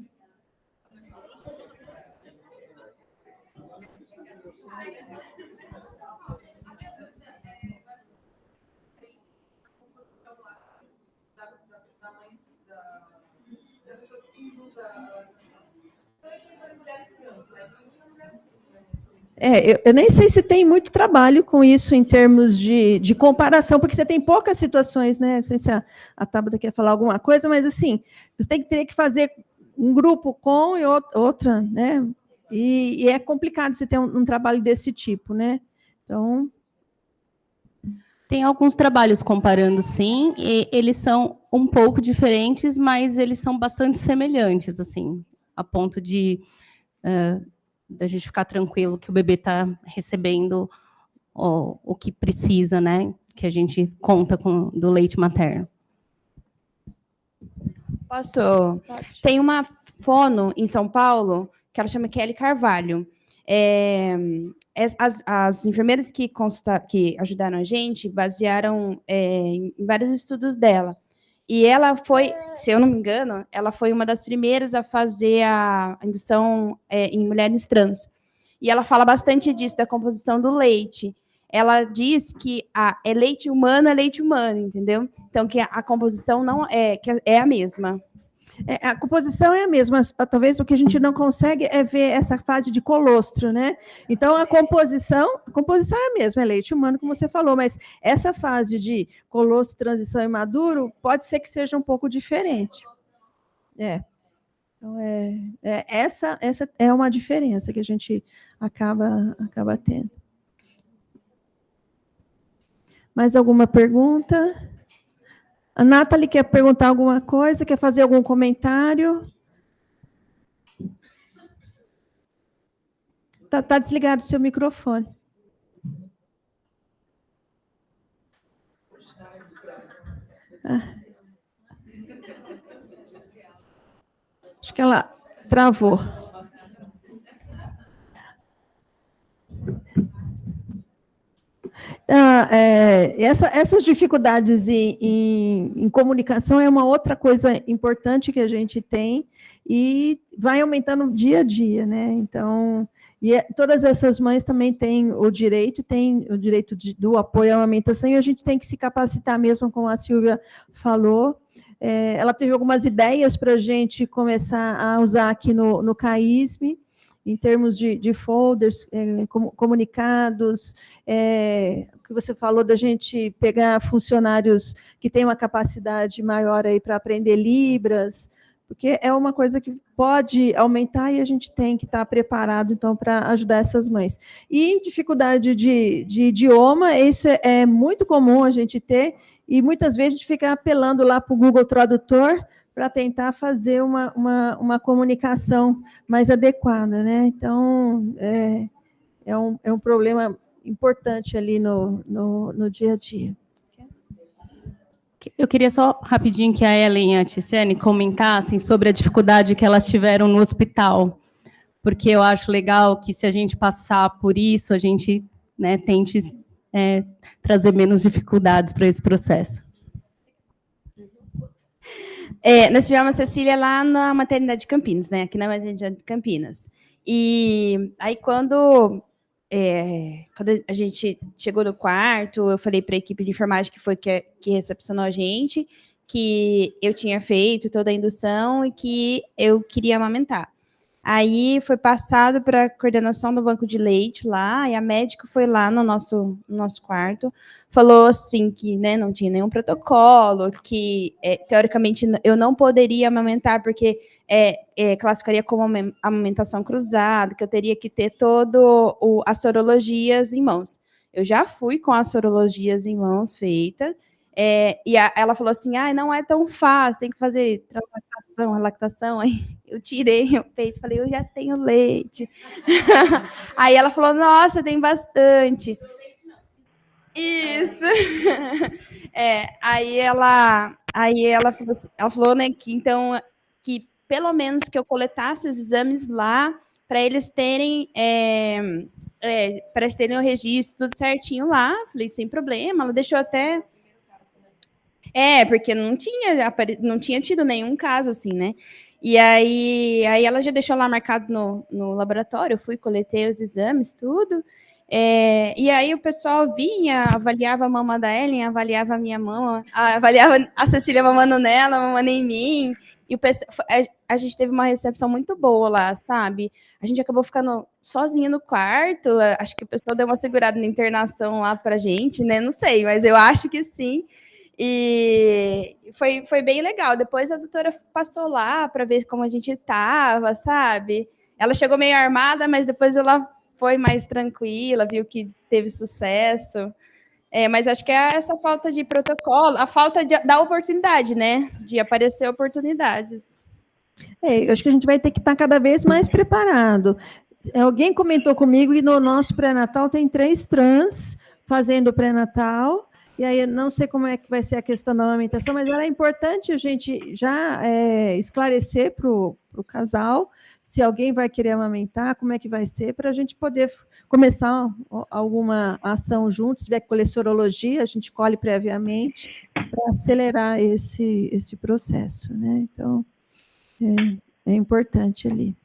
Eu nem sei se tem muito trabalho com isso em termos de comparação, porque você tem poucas situações, né? Não sei se a Tabata quer falar alguma coisa, mas assim, você teria que fazer um grupo com e outra, né? E é complicado você ter um trabalho desse tipo, né? Então... Tem alguns trabalhos comparando, sim, e eles são um pouco diferentes, mas eles são bastante semelhantes, assim, a ponto de da gente ficar tranquilo que o bebê está recebendo o que precisa, né? Que a gente conta com do leite materno. Posso? Pode. Tem uma fono em São Paulo que ela chama Kelly Carvalho. As enfermeiras que ajudaram a gente basearam em vários estudos dela. E ela foi, se eu não me engano, ela foi uma das primeiras a fazer a indução em mulheres trans. E ela fala bastante disso, da composição do leite. Ela diz que é leite humano, entendeu? Então, que a composição não que é a mesma. A composição é a mesma, talvez o que a gente não consegue é ver essa fase de colostro, né? Então, a composição é a mesma, é leite humano, como você falou, mas essa fase de colostro, transição e maduro, pode ser que seja um pouco diferente. Então, essa é uma diferença que a gente acaba tendo. Mais alguma pergunta? A Nathalie quer perguntar alguma coisa? Quer fazer algum comentário? Tá desligado o seu microfone. Acho que ela travou. Essas dificuldades em comunicação é uma outra coisa importante que a gente tem e vai aumentando dia a dia, né? Então, todas essas mães também têm o direito do apoio à amamentação e a gente tem que se capacitar mesmo, como a Silvia falou. Ela teve algumas ideias para a gente começar a usar aqui no CAISM, em termos de folders, comunicados, o que você falou da gente pegar funcionários que têm uma capacidade maior aí para aprender Libras, porque é uma coisa que pode aumentar e a gente tem que estar preparado, então, para ajudar essas mães. E dificuldade de idioma, isso é muito comum a gente ter, e muitas vezes a gente fica apelando lá para o Google Tradutor para tentar fazer uma comunicação mais adequada, né? Então, é um problema importante ali no dia a dia. Eu queria só rapidinho que a Ellen e a Ticiane comentassem sobre a dificuldade que elas tiveram no hospital, porque eu acho legal que, se a gente passar por isso, a gente, né, tente trazer menos dificuldades para esse processo. Nós tivemos a Cecília lá na maternidade de Campinas, né? Aqui na maternidade de Campinas. E aí, quando a gente chegou no quarto, eu falei para a equipe de enfermagem que recepcionou a gente, que eu tinha feito toda a indução e que eu queria amamentar. Aí foi passado para a coordenação do banco de leite lá, e a médica foi lá no nosso quarto, falou assim que, né, não tinha nenhum protocolo, que teoricamente eu não poderia amamentar porque classificaria como amamentação cruzada, que eu teria que ter as sorologias em mãos. Eu já fui com as sorologias em mãos feitas, e ela falou assim, não é tão fácil, tem que fazer translactação, relactação. Aí eu tirei o peito, falei, eu já tenho leite. Aí ela falou, nossa, tem bastante. Isso. Aí ela falou, né, que então, que pelo menos que eu coletasse os exames lá, para eles terem o registro tudo certinho lá. Falei, sem problema. Ela deixou até... porque não tinha tido nenhum caso assim, né? E aí ela já deixou lá marcado no laboratório, eu fui, coletei os exames, tudo. E aí o pessoal vinha, avaliava a mama da Ellen, avaliava a minha mama, avaliava a Cecília mamando nela, mamando em mim. E a gente teve uma recepção muito boa lá, sabe? A gente acabou ficando sozinha no quarto, acho que o pessoal deu uma segurada na internação lá pra gente, né? Não sei, mas eu acho que sim. E foi bem legal. Depois a doutora passou lá para ver como a gente estava, sabe? Ela chegou meio armada, mas depois ela foi mais tranquila, viu que teve sucesso. Mas acho que é essa falta de protocolo, a falta da oportunidade, né? De aparecer oportunidades. Eu acho que a gente vai ter que estar cada vez mais preparado. Alguém comentou comigo que no nosso pré-natal tem 3 trans fazendo pré-natal. E aí, eu não sei como é que vai ser a questão da amamentação, mas era importante a gente já esclarecer para o casal se alguém vai querer amamentar, como é que vai ser, para a gente poder começar alguma ação juntos. Se tiver que colher sorologia, a gente colhe previamente para acelerar esse processo, né? Então, é importante ali.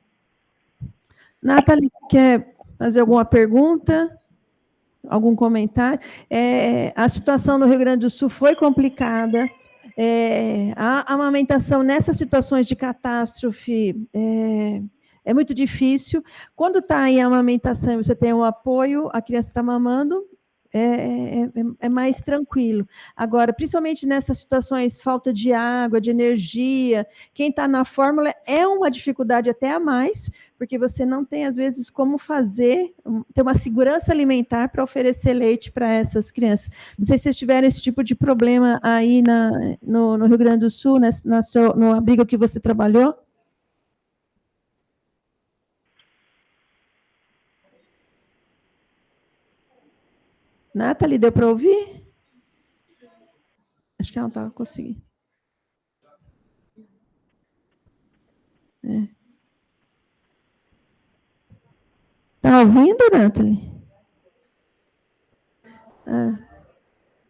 Nathalie, quer fazer alguma pergunta? Algum comentário? A situação no Rio Grande do Sul foi complicada. A amamentação nessas situações de catástrofe é muito difícil. Quando está em amamentação, você tem o apoio, a criança está mamando, é mais tranquilo. Agora, principalmente nessas situações, falta de água, de energia, quem está na fórmula é uma dificuldade até a mais, porque você não tem, às vezes, como ter uma segurança alimentar para oferecer leite para essas crianças. Não sei se vocês tiveram esse tipo de problema aí no Rio Grande do Sul, no abrigo que você trabalhou? Nathalie, deu para ouvir? Acho que ela não estava conseguindo. Está ouvindo, Nathalie?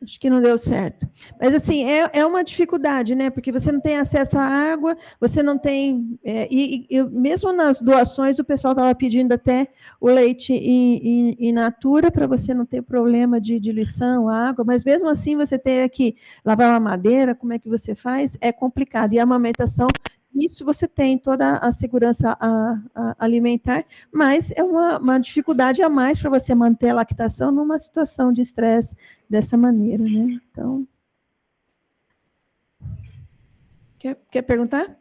Acho que não deu certo. Mas, assim, é uma dificuldade, né? Porque você não tem acesso à água, você não tem... e mesmo nas doações, o pessoal estava pedindo até o leite in natura, para você não ter problema de diluição, água, mas mesmo assim você tem que lavar uma madeira, como é que você faz? É complicado. E a amamentação, isso você tem toda a segurança alimentar, mas é uma dificuldade a mais para você manter a lactação numa situação de estresse dessa maneira, né? Então, quer perguntar?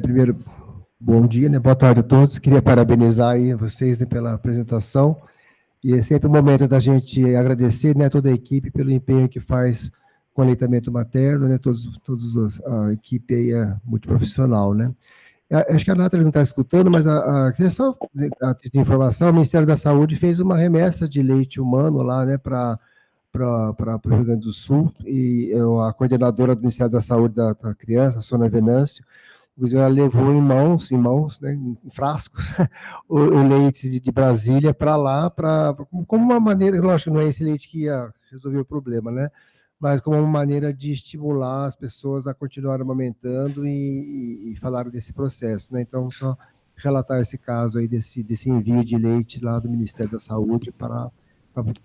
Primeiro, bom dia, né? Boa tarde a todos. Queria parabenizar aí vocês, né, pela apresentação. E é sempre o momento da gente agradecer, né, toda a equipe pelo empenho que faz com o aleitamento materno, né? A equipe aí é multiprofissional, né? Acho que a Nathalie não está escutando, mas queria só de informação, o Ministério da Saúde fez uma remessa de leite humano lá, né, para o Rio Grande do Sul, e a coordenadora do Ministério da Saúde da criança, a Sônia Venâncio, inclusive ela levou em mãos, né, em frascos, o leite de Brasília para lá, como uma maneira, lógico, não é esse leite que ia resolver o problema, né, mas como uma maneira de estimular as pessoas a continuar amamentando e falar desse processo, né? Então, só relatar esse caso aí desse envio de leite lá do Ministério da Saúde para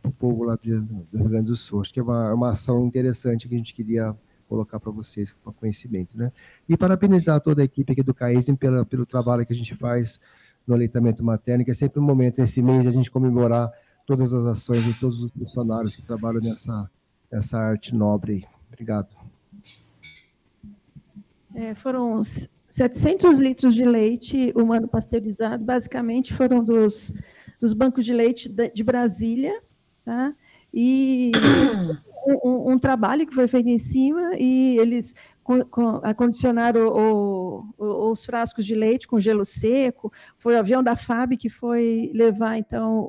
o povo lá do Rio Grande do Sul. Acho que é uma ação interessante que a gente queria colocar para vocês com conhecimento, né? E parabenizar toda a equipe aqui do CAISM pelo trabalho que a gente faz no aleitamento materno, que é sempre um momento, esse mês, a gente comemorar todas as ações de todos os funcionários que trabalham nessa arte nobre aí. Obrigado. Foram 700 litros de leite humano pasteurizado, basicamente foram dos bancos de leite de Brasília, tá? E um trabalho que foi feito em cima, e eles acondicionaram os frascos de leite com gelo seco, foi o avião da FAB que foi levar, então,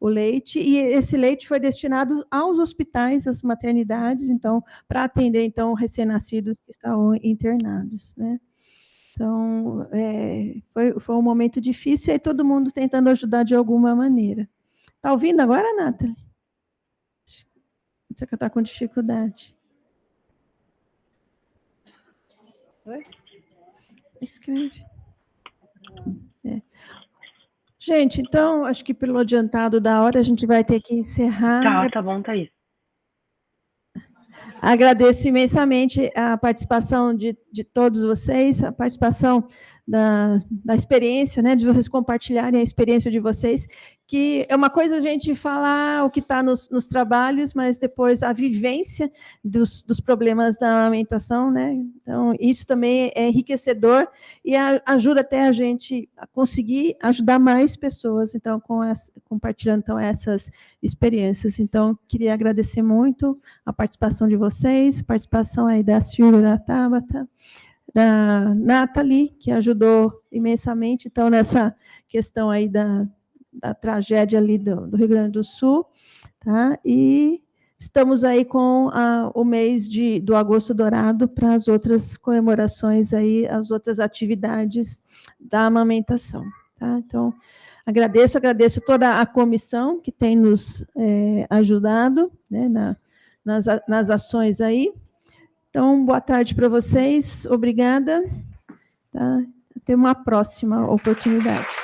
o leite, e esse leite foi destinado aos hospitais, às maternidades, então, para atender, então, recém-nascidos que estavam internados, né? Então, foi um momento difícil, e todo mundo tentando ajudar de alguma maneira. Está ouvindo agora, Nathalie? Você que está com dificuldade. Oi? Escreve. Gente, então, acho que pelo adiantado da hora, a gente vai ter que encerrar. Tá bom, Thaís. Agradeço imensamente a participação de todos vocês, a participação da experiência, né, de vocês compartilharem a experiência de vocês, que é uma coisa a gente falar o que está nos trabalhos, mas depois a vivência dos problemas da amamentação, né? Então, isso também é enriquecedor e ajuda até a gente a conseguir ajudar mais pessoas, então, compartilhando então, essas experiências. Então, queria agradecer muito a participação de vocês, a participação aí da Silvia, da Tabata, da Nathalie, que ajudou imensamente, então, nessa questão aí da tragédia ali do Rio Grande do Sul, tá? E estamos aí com o mês do Agosto Dourado para as outras comemorações aí, as outras atividades da amamentação. Tá? Então, agradeço toda a comissão que tem nos ajudado, né, nas ações aí. Então, boa tarde para vocês, obrigada. Tá? Até uma próxima oportunidade.